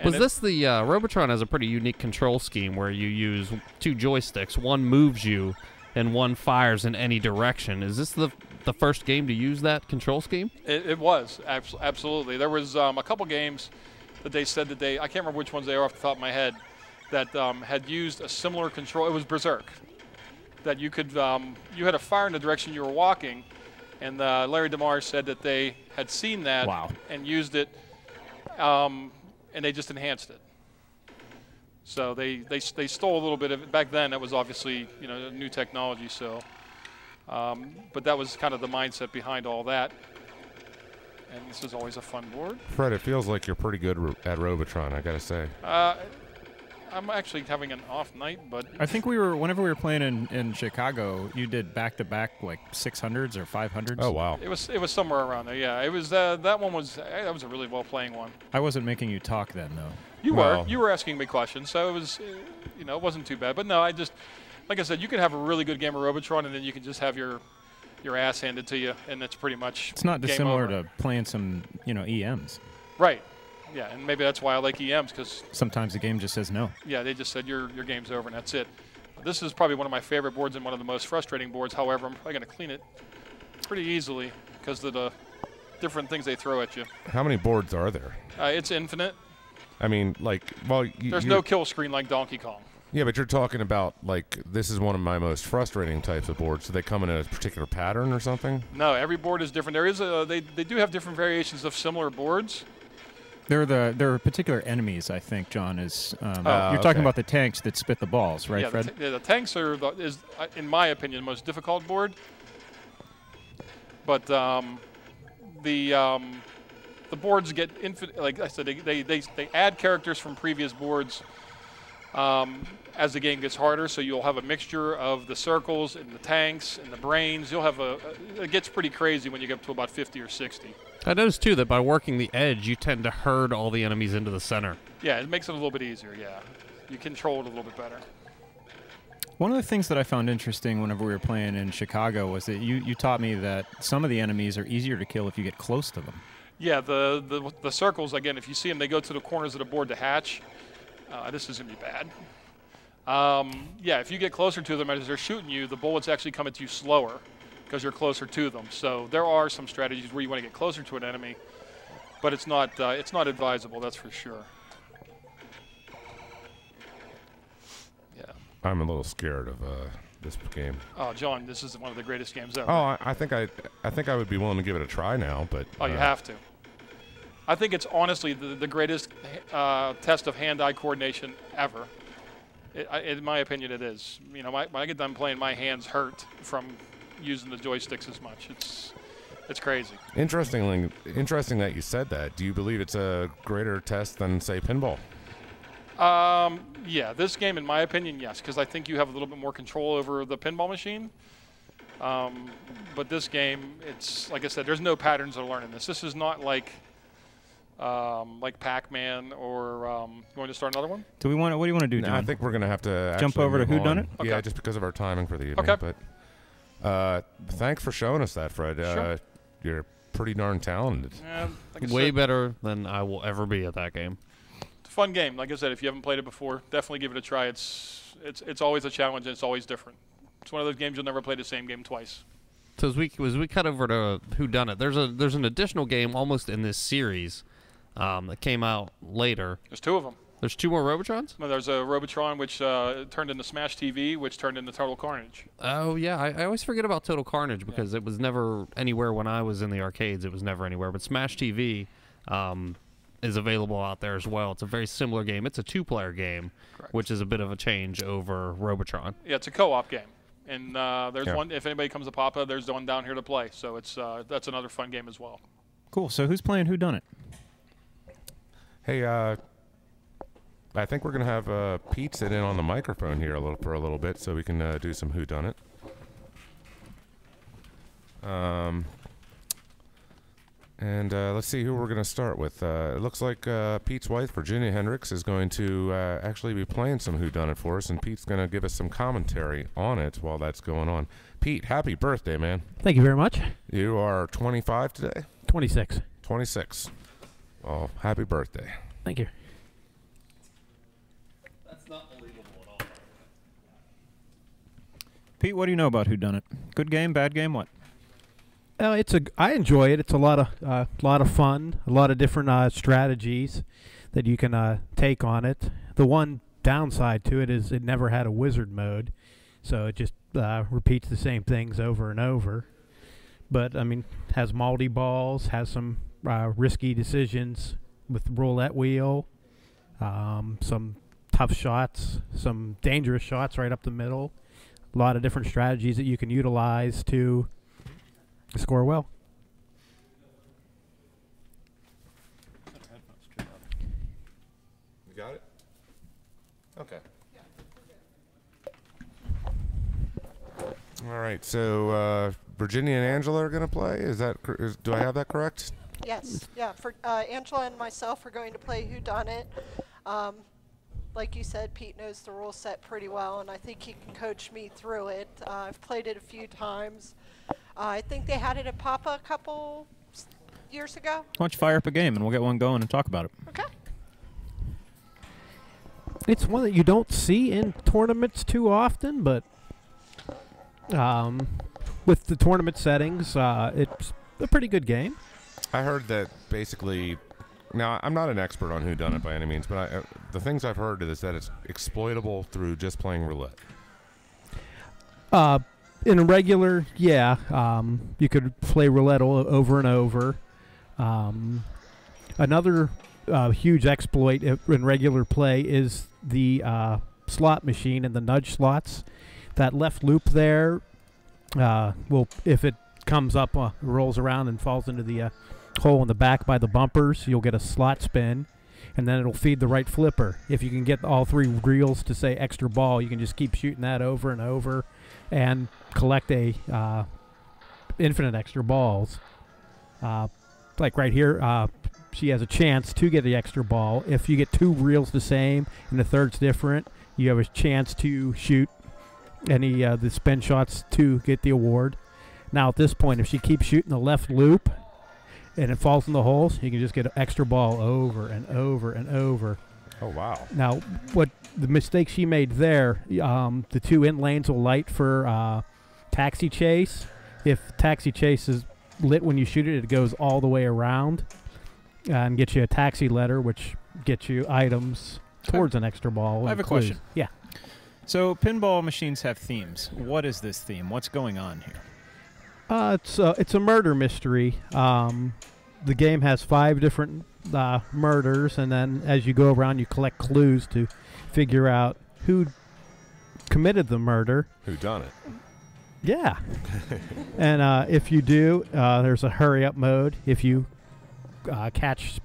Was this the Robotron has a pretty unique control scheme where you use 2 joysticks. One moves you, and one fires in any direction. Is this the first game to use that control scheme? It was absolutely. There was a couple games that they said that I can't remember which ones they are off the top of my head, that had used a similar control. It was Berserk. That you could you had to fire in the direction you were walking, and Larry DeMar said that they had seen that and used it. And they just enhanced it. So they stole a little bit of it. Back then, that was obviously new technology. So, but that was kind of the mindset behind all that. And this is always a fun board. Fred, it feels like you're pretty good at Robotron, I gotta say. I'm actually having an off night, but I think whenever we were playing in Chicago, you did back-to-back like 600s or 500s. Oh wow. It was somewhere around there. Yeah, it was that one was that was a really well playing one. I wasn't making you talk then, though. You were asking me questions, so it was it wasn't too bad. But no, I just like I said, you can have a really good game of Robotron, and then you can just have your ass handed to you, and it's pretty much It's not dissimilar over. to playing some EMs. Right. Yeah, and maybe that's why I like EMs, because Sometimes the game just says no. yeah, they just said your game's over and that's it. This is probably one of my favorite boards and one of the most frustrating boards. However, I'm probably going to clean it pretty easily because of the different things they throw at you. How many boards are there? It's infinite. I mean, like, well, There's no kill screen like Donkey Kong. Yeah, but you're talking about, like, this is one of my most frustrating types of boards. Do they come in a particular pattern or something? No, every board is different. There is they do have different variations of similar boards. There are particular enemies, I think, John, is you're okay. talking about the tanks that spit the balls, right, Yeah, Fred? the tanks are is in my opinion the most difficult board. But the boards get infinite. Like I said, they add characters from previous boards as the game gets harder. So you'll have a mixture of the circles and the tanks and the brains. You'll have it gets pretty crazy when you get up to about 50 or 60. I noticed, too, that by working the edge, you tend to herd all the enemies into the center. Yeah, it makes it a little bit easier, yeah. You control it a little bit better. One of the things that I found interesting whenever we were playing in Chicago was that you taught me that some of the enemies are easier to kill if you get close to them. Yeah, the circles, again, if you see them, they go to the corners of the board to hatch. This is going to be bad. Yeah, if you get closer to them as they're shooting you, the bullets actually come at you slower because you're closer to them. So there are some strategies where you want to get closer to an enemy, but it's not advisable, that's for sure. Yeah. I'm a little scared of this game. Oh, John, this is one of the greatest games ever. Oh, I think I would be willing to give it a try now, but Oh, you have to. I think it's honestly the greatest test of hand-eye coordination ever. In my opinion, it is. You know, when I get done playing, my hands hurt from using the joysticks as much. It's crazy. Interesting that you said that. Do you believe it's a greater test than, say, pinball? Yeah, this game, in my opinion, yes, because I think you have a little bit more control over the pinball machine. But this game, it's like I said, there's no patterns to learn in this. This is not like Pac-Man or going to start another one. What do you want to do, John? No, I think we're going to have to jump over to move Who Done on. It? Yeah, Okay. just because of our timing for the evening. Okay. But thanks for showing us that, Fred. Sure. You're pretty darn talented. Like I Way said, better than I will ever be at that game. it's a fun game. Like I said, if you haven't played it before, definitely give it a try. It's always a challenge and it's always different. It's one of those games you'll never play the same game twice. So as we cut over to Who Done It, there's an additional game almost in this series that came out later. There's two of them. There's two more Robotrons? No, there's a Robotron, which turned into Smash TV, which turned into Total Carnage. Oh, yeah. I always forget about Total Carnage because it was never anywhere when I was in the arcades. It was never anywhere. But Smash TV is available out there as well. It's a very similar game. It's a two-player game, Correct. which is a bit of a change over Robotron. Yeah, it's a co-op game. And there's one, if anybody comes to Papa, there's one down here to play. So that's another fun game as well. Cool. So who's playing Who Done It? Hey, I think we're going to have Pete sit in on the microphone here for a little bit so we can do some whodunit. And let's see who we're going to start with. It looks like Pete's wife, Virginia Hendricks, is going to actually be playing some whodunit for us, and Pete's going to give us some commentary on it while that's going on. Pete, happy birthday, man. Thank you very much. You are 25 today? 26. 26. Well, happy birthday. Thank you. That's not believable at all. Pete, what do you know about Who Done It? Good game, bad game, what? I enjoy it. It's a lot of fun, a lot of different strategies that you can take on it. The one downside to it is it never had a wizard mode, so it just repeats the same things over and over. But I mean, has multi-balls, has some risky decisions with the roulette wheel, some tough shots, some dangerous shots right up the middle. A lot of different strategies that you can utilize to score well. You got it? Okay. All right. So Virginia and Angela are going to play. Do I have that correct? Yes. Yeah. For Angela and myself, we're going to play Who Done It. Like you said, Pete knows the rule set pretty well, and I think he can coach me through it. I've played it a few times. I think they had it at Papa a couple years ago. Why don't you fire up a game and we'll get one going and talk about it? Okay. It's one that you don't see in tournaments too often, but with the tournament settings, it's a pretty good game. I heard that basically. Now, I'm not an expert on whodunit by any means, but the things I've heard is that it's exploitable through just playing roulette. In a regular, you could play roulette over and over. Another huge exploit in regular play is the slot machine and the nudge slots. That left loop there, if it comes up, rolls around and falls into the hole in the back by the bumpers, you'll get a slot spin, and then it'll feed the right flipper. If you can get all three reels to say extra ball, you can just keep shooting that over and over and collect a infinite extra balls. Like right here, she has a chance to get the extra ball. If you get two reels the same and the third's different, you have a chance to shoot any the spin shots to get the award. Now at this point, if she keeps shooting the left loop and it falls in the holes, you can just get an extra ball over and over and over. Oh, wow. Now, what the mistake she made there, the two in lanes will light for taxi chase. If taxi chase is lit when you shoot it, it goes all the way around and gets you a taxi letter, which gets you items towards an extra ball. I have a question. Yeah. So pinball machines have themes. What is this theme? What's going on here? It's a murder mystery. The game has 5 different murders, and then as you go around, you collect clues to figure out who committed the murder. Who done it? Yeah. And if you do, there's a hurry-up mode. If you catch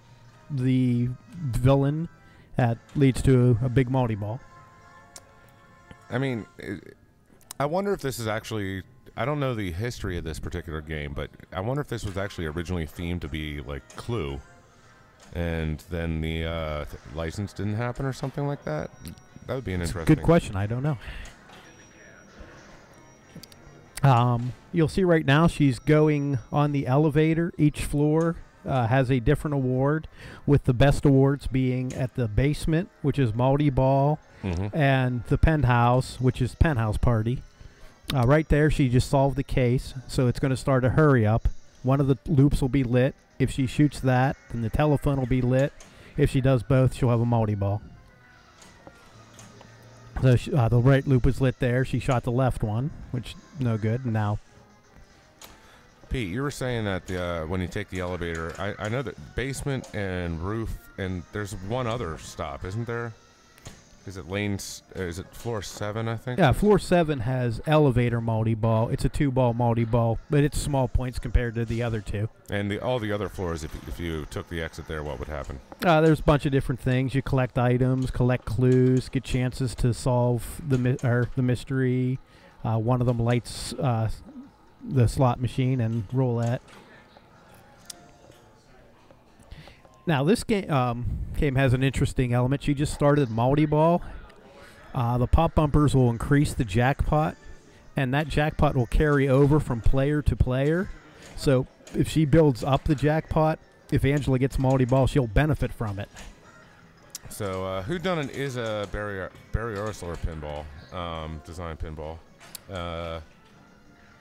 the villain, that leads to a big multi-ball. I mean, I wonder if this is actually... I don't know the history of this particular game, but I wonder if this was actually originally themed to be like Clue, and then the license didn't happen or something like that. That would be an interesting... Good question. I don't know. You'll see right now she's going on the elevator. Each floor has a different award, with the best awards being at the basement, which is multi-ball, and the penthouse, which is penthouse party. Right there, she just solved the case, so it's going to start a hurry up. One of the loops will be lit. If she shoots that, then the telephone will be lit. If she does both, she'll have a multi-ball. So the right loop was lit there. She shot the left one, which no good. Now, Pete, you were saying that when you take the elevator, I know that basement and roof, and there's one other stop, isn't there? Is it floor 7, I think? Yeah, floor 7 has elevator multi-ball. It's a 2-ball multi-ball, but it's small points compared to the other 2. And all the other floors, if you took the exit there, what would happen? There's a bunch of different things. You collect items, collect clues, get chances to solve the mystery. One of them lights the slot machine and roulette. Now, this game has an interesting element. She just started multi-ball. The pop bumpers will increase the jackpot, and that jackpot will carry over from player to player. So if she builds up the jackpot, if Angela gets multi-ball, she'll benefit from it. So whodunit is a Barry Ursler pinball, design pinball.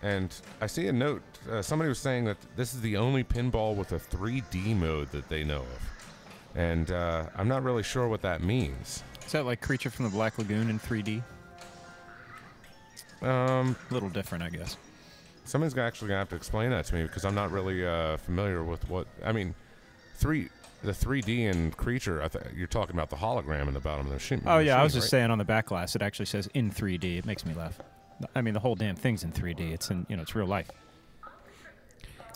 And I see a note. Somebody was saying that this is the only pinball with a 3D mode that they know of. And I'm not really sure what that means. Is that like Creature from the Black Lagoon in 3D? A little different, I guess. Someone's actually going to have to explain that to me, because I'm not really familiar with what... I mean, the 3D in Creature, you're talking about the hologram in the bottom of the machine. Oh, yeah, I was just saying on the back glass, it actually says in 3D. It makes me laugh. I mean, the whole damn thing's in 3D. It's it's real life.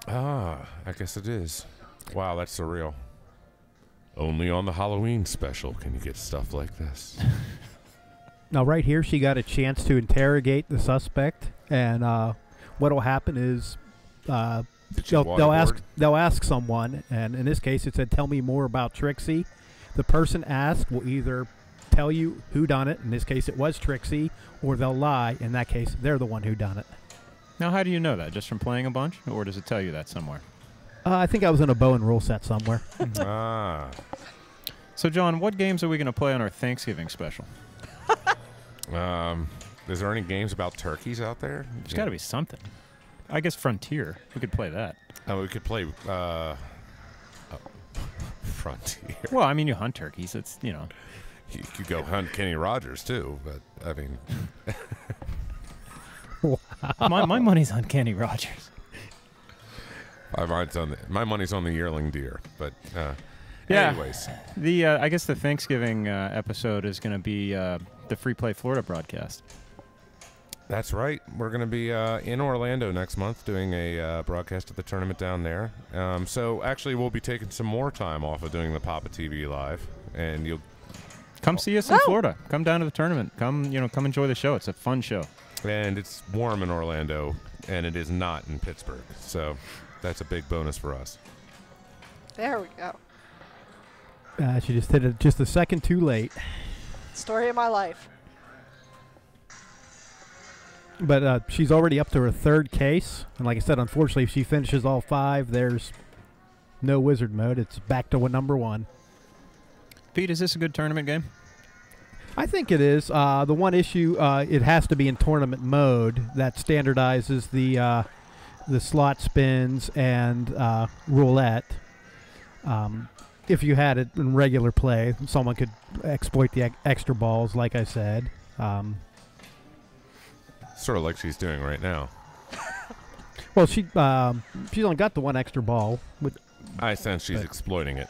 Ah, I guess it is. Wow, that's surreal. Only on the Halloween special can you get stuff like this. Now, right here, she got a chance to interrogate the suspect, and what'll happen is they'll ask someone, and in this case, it said, "Tell me more about Trixie." The person asked will either tell you who done it. In this case, it was Trixie, or they'll lie. In that case, they're the one who done it. Now, how do you know that? Just from playing a bunch, or does it tell you that somewhere? I think I was in a Bowen rule set somewhere. Ah. So, John, what games are we going to play on our Thanksgiving special? Is there any games about turkeys out there? There's got to be something. I guess Frontier. We could play that. Oh, we could play Frontier. Well, I mean, you hunt turkeys. It's, you know. You could go hunt Kenny Rogers, too, but, I mean. Wow. My money's on Kenny Rogers. My money's on the yearling deer, but yeah. Anyways. I guess the Thanksgiving episode is going to be the Free Play Florida broadcast. That's right. We're going to be in Orlando next month doing a broadcast of the tournament down there. So actually, we'll be taking some more time off of doing the PAPAtv live, and you'll come see us in Florida. Come down to the tournament. Come enjoy the show. It's a fun show. And it's warm in Orlando, and it is not in Pittsburgh. So that's a big bonus for us. There we go. She just hit it just a second too late. Story of my life. But she's already up to her third case. And like I said, unfortunately, if she finishes all 5, there's no wizard mode. It's back to number 1. Pete, is this a good tournament game? I think it is. The one issue, it has to be in tournament mode. That standardizes the slot spins and roulette. If you had it in regular play, someone could exploit the extra balls, like I said. Sort of like she's doing right now. Well, she's only got the one extra ball. I sense she's exploiting it.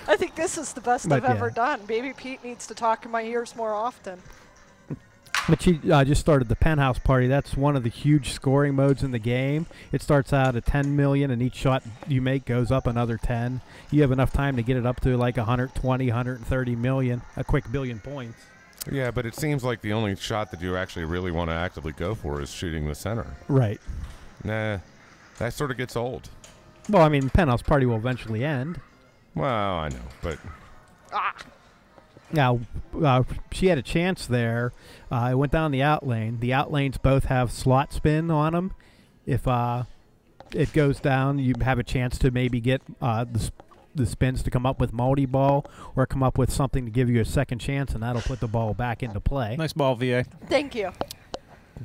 I think this is the best I've ever done. Baby Pete needs to talk in my ears more often. But she just started the Penthouse Party. That's one of the huge scoring modes in the game. It starts out at 10 million, and each shot you make goes up another 10. You have enough time to get it up to like 120, 130 million, a quick billion points. Yeah, but it seems like the only shot that you actually really want to actively go for is shooting the center. Right. Nah, that sort of gets old. Well, I mean, Penthouse Party will eventually end. Well, I know, but... Now, she had a chance there. It went down the out lane. The out lanes both have slot spin on them. If it goes down, you have a chance to maybe get the spins to come up with multi-ball or come up with something to give you a second chance, and that'll put the ball back into play. Nice ball, VA. Thank you.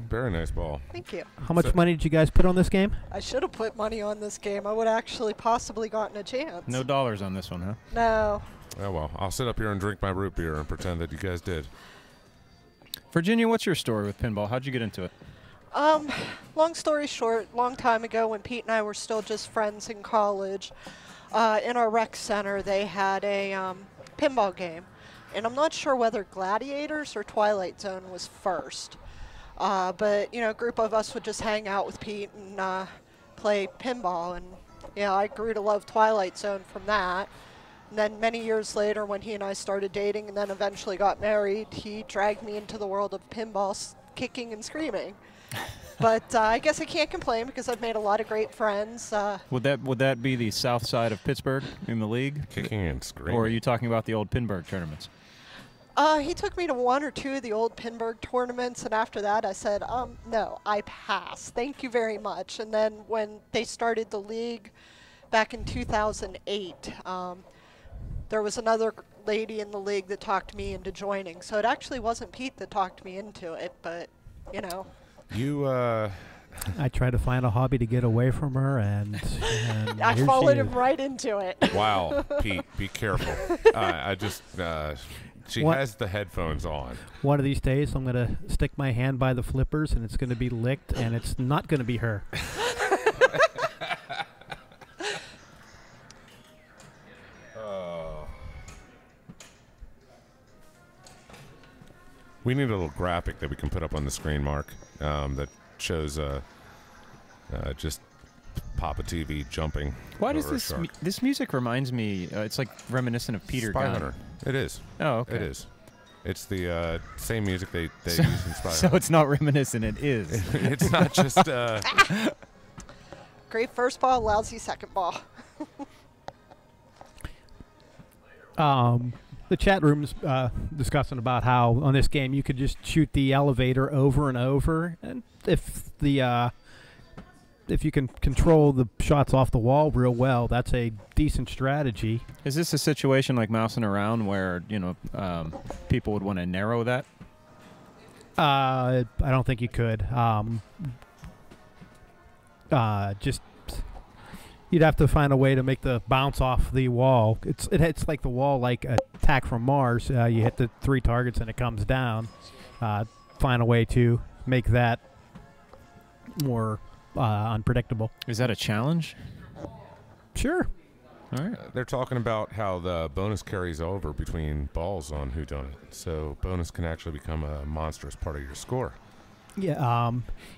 Very nice ball. Thank you. How much money did you guys put on this game? I should have put money on this game. I would actually possibly gotten a chance. No dollars on this one, huh? No. Oh, well, I'll sit up here and drink my root beer and pretend that you guys did. Virginia, what's your story with pinball? How'd you get into it? Long story short, long time ago when Pete and I were still just friends in college, in our rec center they had a pinball game. And I'm not sure whether Gladiators or Twilight Zone was first. But, you know, a group of us would just hang out with Pete and play pinball. And, you know, I grew to love Twilight Zone from that. And then many years later, when he and I started dating and then eventually got married, he dragged me into the world of pinball, kicking and screaming. But I guess I can't complain because I've made a lot of great friends. Would that be the south side of Pittsburgh in the league? Kicking and screaming. Or are you talking about the old Pinburg tournaments? He took me to 1 or 2 of the old Pinburg tournaments, and after that I said, no, I pass. Thank you very much. And then when they started the league back in 2008, there was another lady in the league that talked me into joining. So it actually wasn't Pete that talked me into it, but, you know. I tried to find a hobby to get away from her, and I followed him right into it. Wow, Pete, be careful. She has the headphones on. One of these days, I'm going to stick my hand by the flippers, and it's going to be licked, and it's not going to be her. We need a little graphic that we can put up on the screen, Mark, that shows just PAPAtv jumping. Why does this music reminds me? It's like reminiscent of Peter Spy Gunn. Hunter. It is. Oh, okay. It is. It's the same music they use in Spyro. So it's not reminiscent, it is. It's not just... Great first ball, lousy second ball. The chat room's discussing about how on this game you could just shoot the elevator over and over, and if you can control the shots off the wall real well, that's a decent strategy. Is this a situation like mousing around where people would want to narrow that? I don't think you could. Just you'd have to find a way to make the bounce off the wall. It's like the wall, like Attack from Mars. You hit the 3 targets and it comes down. Find a way to make that more unpredictable. Is that a challenge? Sure. All right. They're talking about how the bonus carries over between balls on Whodunit, so bonus can actually become a monstrous part of your score. Yeah,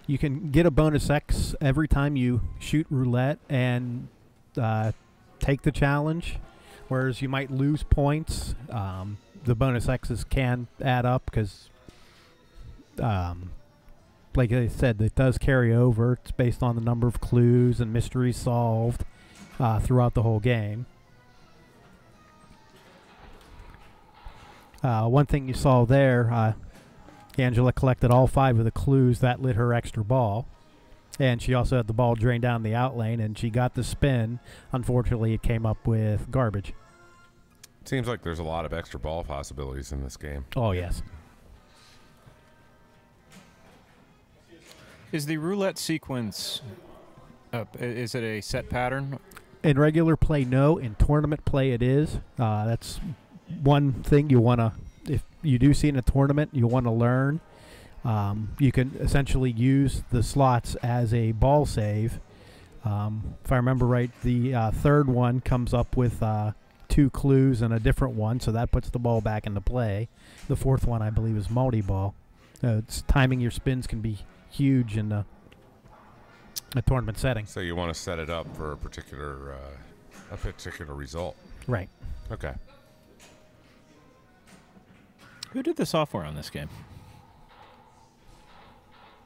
you can get a bonus X every time you shoot roulette and take the challenge, whereas you might lose points. The bonus X's can add up because, like I said, it does carry over. It's based on the number of clues and mysteries solved throughout the whole game. One thing you saw there, Angela collected all 5 of the clues that lit her extra ball, and she also had the ball drain down the out lane, and she got the spin. Unfortunately, it came up with garbage. Seems like there's a lot of extra ball possibilities in this game. Oh, yes. Is the roulette sequence, is it a set pattern? In regular play, no. In tournament play, it is. That's one thing you want to, if you do see it in a tournament, you want to learn. You can essentially use the slots as a ball save. If I remember right, the third one comes up with 2 clues and a different one, so that puts the ball back into play. The fourth one, I believe, is multi-ball. Timing your spins can be huge in a tournament setting. So you want to set it up for a particular result. Right. Okay. Who did the software on this game?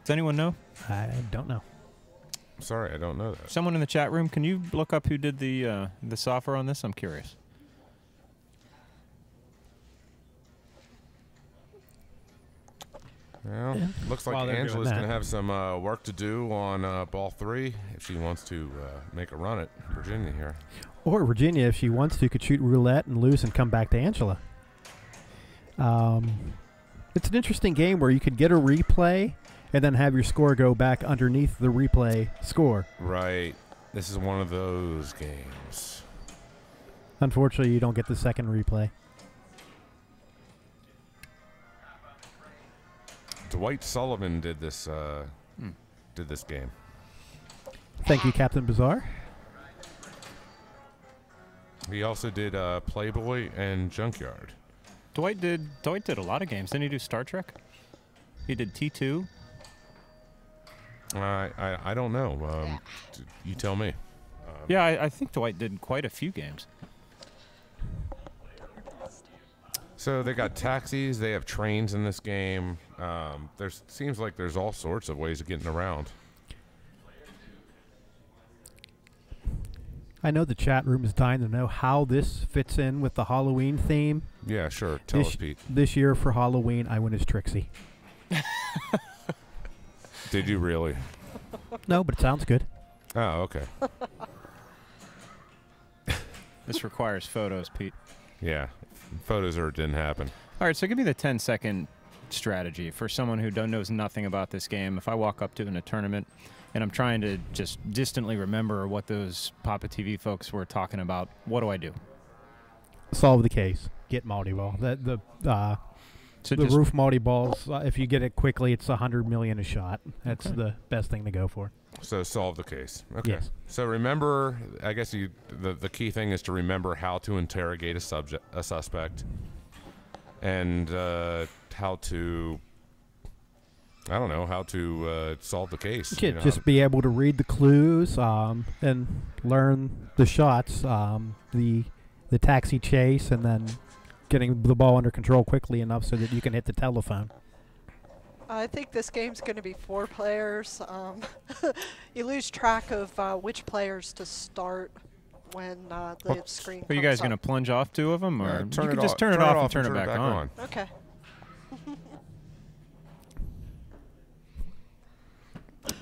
Does anyone know? I don't know. Sorry, I don't know that. Someone in the chat room, can you look up who did the software on this? I'm curious. Well, Yeah. looks like While they're doing Angela's going to that. have some work to do on ball 3 if she wants to make a run at Virginia here. Or Virginia, if she wants to, could shoot roulette and lose and come back to Angela. It's an interesting game where you could get a replay and then have your score go back underneath the replay score. Right. This is one of those games. Unfortunately, you don't get the second replay. Dwight Sullivan did this game. Thank you, Captain Bizarre. He also did Playboy and Junkyard. Dwight did a lot of games. Didn't he do Star Trek? He did T2. I don't know. You tell me. Yeah, I think Dwight did quite a few games. So they got taxis. They have trains in this game. Seems like there's all sorts of ways of getting around. I know the chat room is dying to know how this fits in with the Halloween theme. Yeah, sure. Tell us, Pete. This year for Halloween, I went as Trixie. Did you really? No, but it sounds good. Oh, okay. This requires photos, Pete. Yeah. Photos or it didn't happen. All right, so give me the 10-second strategy for someone who knows nothing about this game. If I walk up to in a tournament and I'm trying to just distantly remember what those PAPAtv folks were talking about, what do I do? Solve the case. Get multi-ball. The roof multi-balls, if you get it quickly, it's 100 million a shot. That's the best thing to go for. So solve the case. Okay. Yes. So remember, I guess the key thing is to remember how to interrogate a suspect, and how to, I don't know, how to solve the case. Just be able to read the clues and learn the shots, the taxi chase, and then getting the ball under control quickly enough so that you can hit the telephone. I think this game's going to be 4 players. You lose track of which players to start when the screen comes Are you guys going to plunge off 2 of them? Or you can just turn it off and turn it back on. Okay.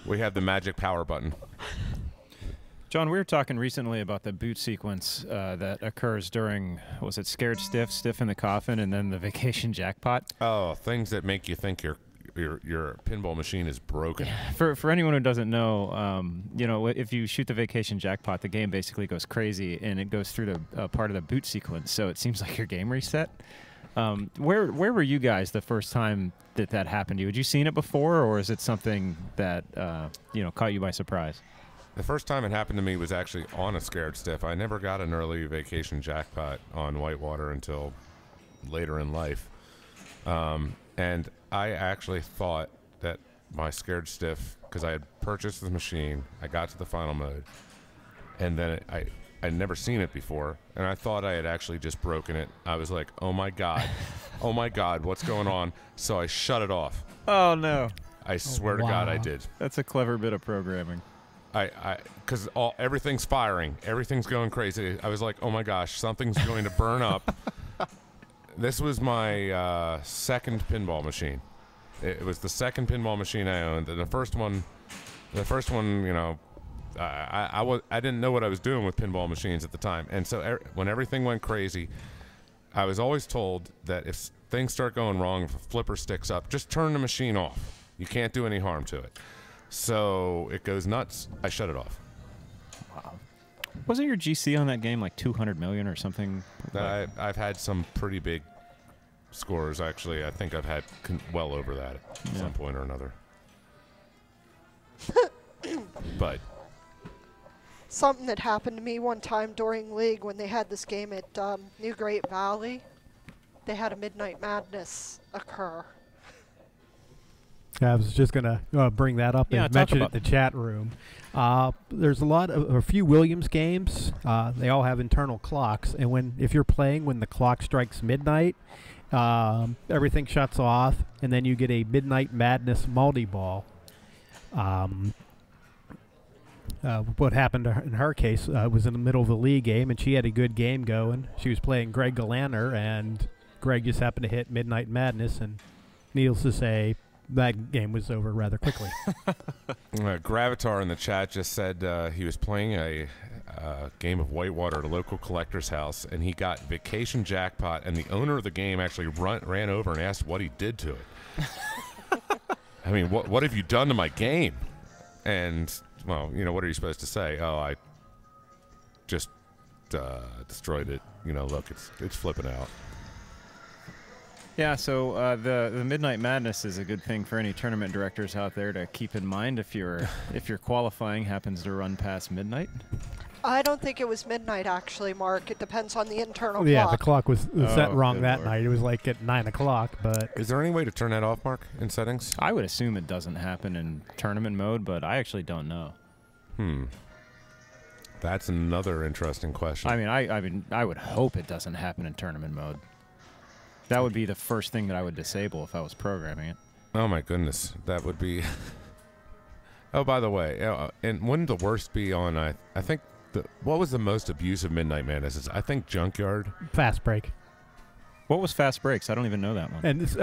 We have the magic power button. John, we were talking recently about the boot sequence that occurs during, was it Scared Stiff, Stiff in the Coffin, and then the Vacation Jackpot? Oh, things that make you think your pinball machine is broken. For anyone who doesn't know, you know, if you shoot the Vacation Jackpot, the game basically goes crazy, and it goes through the part of the boot sequence, so it seems like your game reset. Where were you guys the first time that happened to you? Had you seen it before, or is it something that you know, caught you by surprise? The first time it happened to me was actually on a Scared Stiff. I never got an early Vacation Jackpot on Whitewater until later in life. And I actually thought that my Scared Stiff, because I had purchased the machine, I got to the final mode, and then I'd never seen it before, and I thought I had actually just broken it. I was like, oh my God, oh my God, what's going on? So I shut it off. Oh, no. I swear to God I did. That's a clever bit of programming. Because everything's firing, everything's going crazy. I was like, oh my gosh, something's going to burn up. This was my second pinball machine. It was the second pinball machine I owned. And the first one, you know, I didn't know what I was doing with pinball machines at the time. And so when everything went crazy, I was always told that if things start going wrong, if a flipper sticks up, just turn the machine off. You can't do any harm to it. So it goes nuts. I shut it off. Wow. Wasn't your GC on that game like 200 million or something? I've had some pretty big scores, actually. I think I've had well over that at some point or another. But something that happened to me one time during League when they had this game at New Great Valley, they had a Midnight Madness occur. I was just going to bring that up and mention it in the chat room. There's a few Williams games. They all have internal clocks, and if you're playing when the clock strikes midnight, everything shuts off, and then you get a Midnight Madness multi-ball. What happened in her case was in the middle of the League game, and she had a good game going. She was playing Greg Galander, and Greg just happened to hit Midnight Madness, and needless to say, that game was over rather quickly. Gravatar in the chat just said he was playing a game of Whitewater at a local collector's house, and he got Vacation Jackpot, and the owner of the game actually ran over and asked what he did to it. I mean, what have you done to my game? And, well, you know, what are you supposed to say? Oh, I just destroyed it. You know, look, it's flipping out. Yeah, so the Midnight Madness is a good thing for any tournament directors out there to keep in mind if your qualifying happens to run past midnight. I don't think it was midnight, actually, Mark. It depends on the internal clock. Yeah, the clock was set wrong that night. It was like at 9 o'clock. But is there any way to turn that off, Mark, in settings? I would assume it doesn't happen in tournament mode, but I actually don't know. That's another interesting question. I mean, I would hope it doesn't happen in tournament mode. That would be the first thing that I would disable if I was programming it. Oh my goodness, that would be. Oh, by the way, and wouldn't the worst be on? I think what was the most abusive Midnight Madness? I think Junkyard. Fast Break. What was Fast Breaks? I don't even know that one. And this,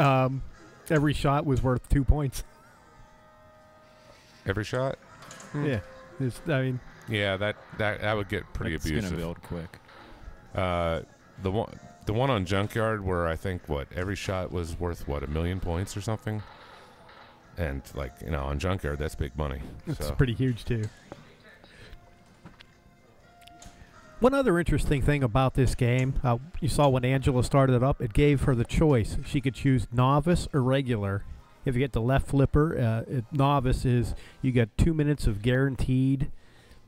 every shot was worth 2 points. Every shot? Yeah, I mean. Yeah, that would get pretty abusive. It's gonna build quick. The one on Junkyard where I think every shot was worth $1 million points or something, and on Junkyard that's big money. It's pretty huge too. One other interesting thing about this game, you saw when Angela started it up, it gave her the choice. She could choose novice or regular. If you get the left flipper, novice is you get 2 minutes of guaranteed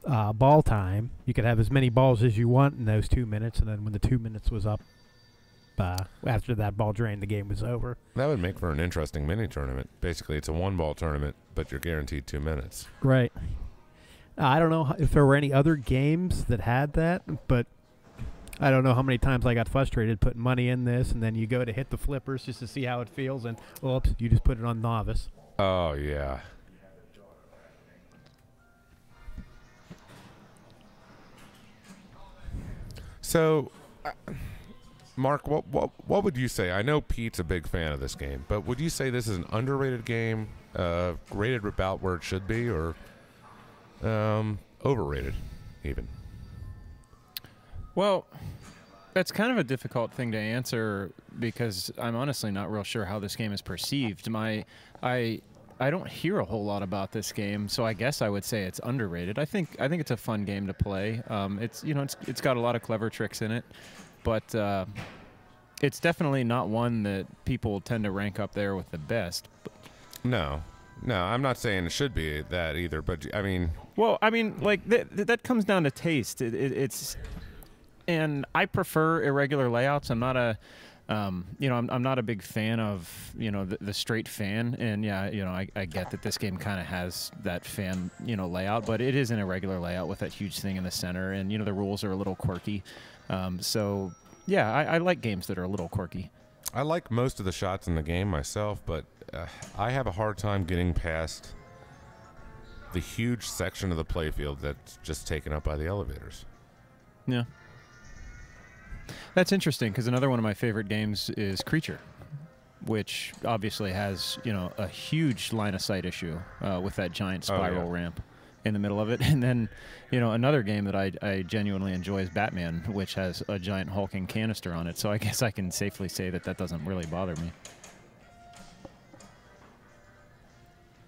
ball time. You could have as many balls as you want in those 2 minutes, and then when the 2 minutes was up, after that ball drained, the game was over. That would make for an interesting mini tournament. Basically, it's a one-ball tournament, but you're guaranteed 2 minutes. Right. I don't know if there were any other games that had that, but I don't know how many times I got frustrated putting money in this, and then you go to hit the flippers just to see how it feels, and oops, you just put it on novice. Oh, yeah. So, Mark, what would you say? I know Pete's a big fan of this game, but would you say this is an underrated game, rated about where it should be, or overrated even? Well, that's kind of a difficult thing to answer because I'm honestly not real sure how this game is perceived. I don't hear a whole lot about this game, so I guess I would say it's underrated. I think it's a fun game to play. It's got a lot of clever tricks in it, but it's definitely not one that people tend to rank up there with the best. No, I'm not saying it should be that either, but I mean... Well, I mean, like, that comes down to taste. It's... And I prefer irregular layouts. I'm not a... I'm not a big fan of, the straight fan. And, yeah, I get that this game kind of has that fan, layout. But it is an irregular layout with that huge thing in the center. And, the rules are a little quirky. So, yeah, I like games that are a little quirky. I like most of the shots in the game myself, but I have a hard time getting past the huge section of the playfield that's just taken up by the elevators. Yeah. That's interesting because another one of my favorite games is Creature, which obviously has, a huge line of sight issue with that giant spiral ramp in the middle of it. And then, another game that I genuinely enjoy is Batman, which has a giant hulking canister on it. So I guess I can safely say that doesn't really bother me.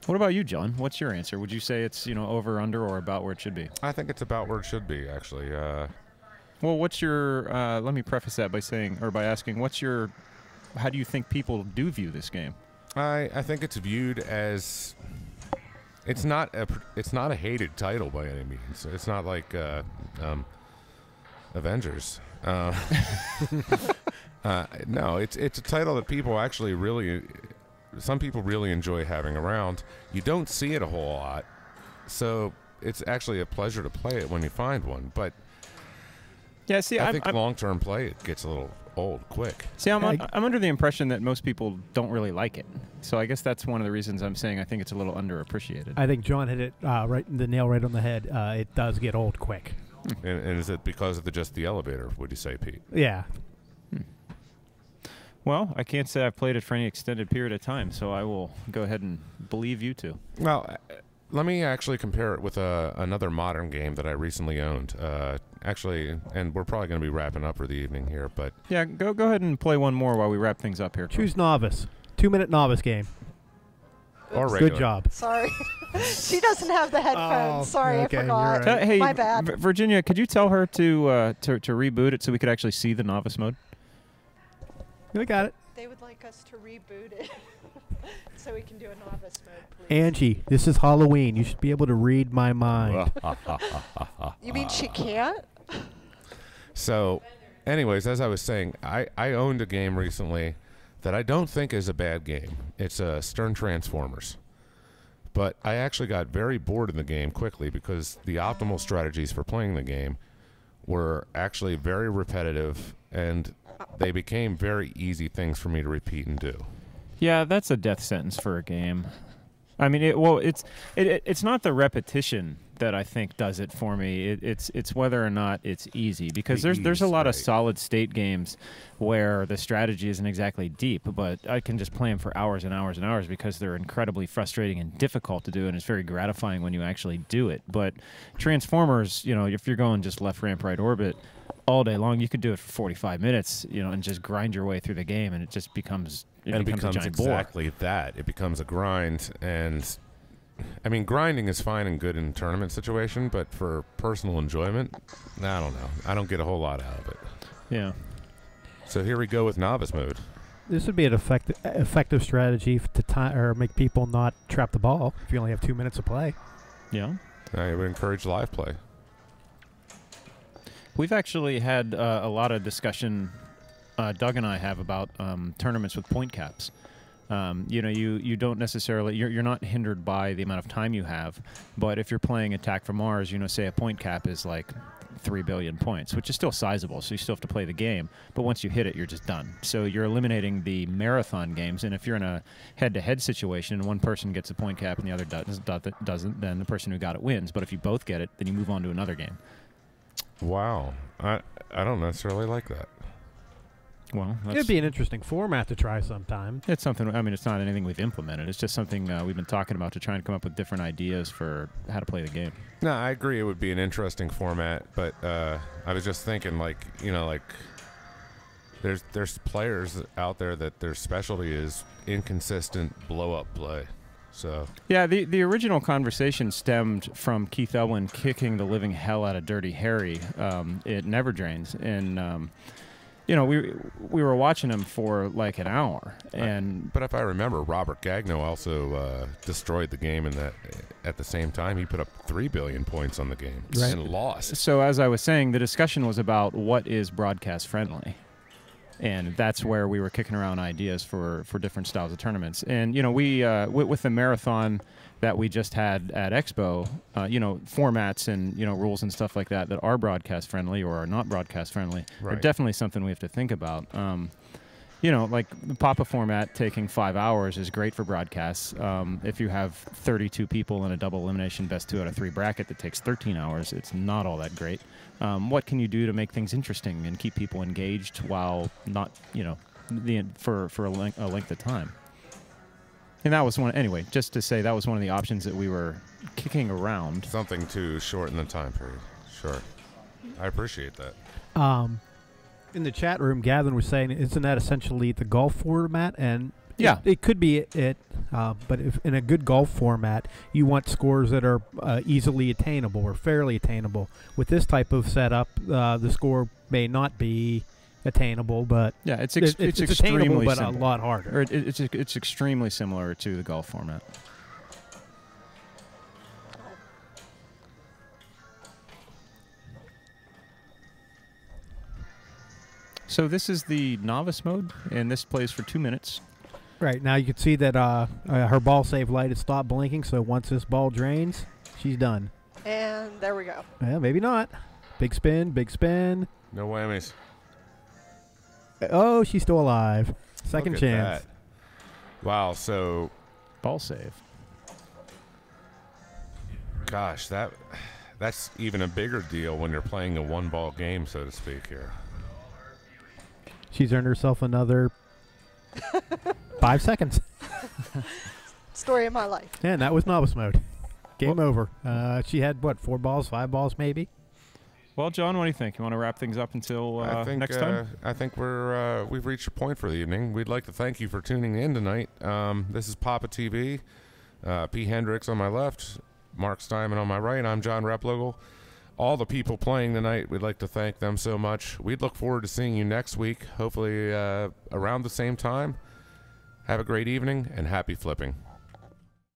What about you, John? What's your answer? Would you say it's, over, under, or about where it should be? I think it's about where it should be, actually. Well, what's your, let me preface that by asking, how do you think people do view this game? I think it's viewed as, it's not a hated title by any means. It's not like Avengers. No, it's a title that people actually some people really enjoy having around. You don't see it a whole lot, so it's actually a pleasure to play it when you find one, but yeah, see, I think long-term play, it gets a little old quick. See, I'm under the impression that most people don't really like it. So I guess that's one of the reasons I'm saying I think it's a little underappreciated. I think John hit it the nail right on the head. It does get old quick. And is it because of just the elevator, would you say, Pete? Yeah. Well, I can't say I've played it for any extended period of time, so I will go ahead and believe you two. Well, let me actually compare it with another modern game that I recently owned. Actually, and we're probably going to be wrapping up for the evening here, but... Yeah, go ahead and play one more while we wrap things up here. Choose novice. 2-minute novice game. Or regular. Good job. Sorry. She doesn't have the headphones. Sorry, okay, I forgot. right. Hey, my bad. Virginia, could you tell her to reboot it so we could actually see the novice mode? We got it. They would like us to reboot it so we can do a novice mode, please. Angie, this is Halloween. You should be able to read my mind. You mean she can't? So, anyways, as I was saying, I owned a game recently that I don't think is a bad game. It's Stern Transformers. But I actually got very bored in the game quickly because the optimal strategies for playing the game were actually very repetitive, and they became very easy things for me to repeat and do. Yeah, that's a death sentence for a game. I mean, it's not the repetition that I think does it for me. It's whether or not it's easy, because there's a lot of solid state games where the strategy isn't exactly deep, but I can just play them for hours and hours and hours because they're incredibly frustrating and difficult to do, and it's very gratifying when you actually do it. But Transformers, if you're going just left ramp, right orbit all day long, you could do it for 45 minutes, and just grind your way through the game, and it just becomes a giant exactly bore. that. It becomes a grind, and I mean, grinding is fine and good in a tournament situation, but for personal enjoyment, I don't know. I don't get a whole lot out of it. Yeah. So here we go with novice mode. This would be an effective strategy to make people not trap the ball if you only have 2 minutes to play. Yeah. I would encourage live play. We've actually had a lot of discussion, Doug and I have, about tournaments with point caps. You know, you don't necessarily, you're not hindered by the amount of time you have, but if you're playing Attack from Mars, you know, say a point cap is like 3 billion points, which is still sizable, so you still have to play the game, but once you hit it, you're just done. So you're eliminating the marathon games, and if you're in a head-to-head situation and one person gets a point cap and the other doesn't, then the person who got it wins. But if you both get it, then you move on to another game. Wow. I don't necessarily like that. Well, it'd be an interesting format to try sometime. It's something, I mean, it's not anything we've implemented. It's just something we've been talking about to try and come up with different ideas for how to play the game. No, I agree it would be an interesting format, but I was just thinking, like, you know, like there's players out there that their specialty is inconsistent blow-up play. So yeah, the original conversation stemmed from Keith Elwin kicking the living hell out of Dirty Harry at Never Drains, and you know, we were watching him for like an hour, and but if I remember, Robert Gagno also destroyed the game in that. At the same time, he put up 3 billion points on the game and lost. So as I was saying, the discussion was about what is broadcast friendly, and that's where we were kicking around ideas for different styles of tournaments. And you know, we with the marathon that we just had at Expo, you know, formats and, you know, rules and stuff like that are broadcast friendly or are not broadcast friendly are definitely something we have to think about. You know, like the Papa format taking 5 hours is great for broadcasts. If you have 32 people in a double elimination best 2 out of 3 bracket that takes 13 hours, it's not all that great. What can you do to make things interesting and keep people engaged while not, you know, for a length of time? And that was one, anyway, just to say that was one of the options that we were kicking around. Something to shorten the time period. Sure. I appreciate that. In the chat room, Gavin was saying, isn't that essentially the golf format? And yeah, it could be it. But if in a good golf format, you want scores that are easily attainable or fairly attainable. With this type of setup, the score may not be attainable, but yeah, it's attainable, extremely but simple. A lot harder. Or it's extremely similar to the golf format. So this is the novice mode, and this plays for 2 minutes. Right, now you can see that her ball save light has stopped blinking, so once this ball drains, she's done. And there we go. Yeah, maybe not. Big spin, big spin. No whammies. Oh, she's still alive. Second Look at chance. that. Wow, so ball save. Gosh, that's even a bigger deal when you're playing a one-ball game, so to speak, here. She's earned herself another 5 seconds. Story of my life. Yeah, and that was novice mode. Game over. She had, what, 4 balls, 5 balls maybe? Well, John, what do you think? You want to wrap things up until next time? I think we've reached a point for the evening. We'd like to thank you for tuning in tonight. This is PAPAtv. P. Hendricks on my left, Mark Steinman on my right. I'm John Replogle. All the people playing tonight, we'd like to thank them so much. We'd look forward to seeing you next week, hopefully around the same time. Have a great evening, and happy flipping.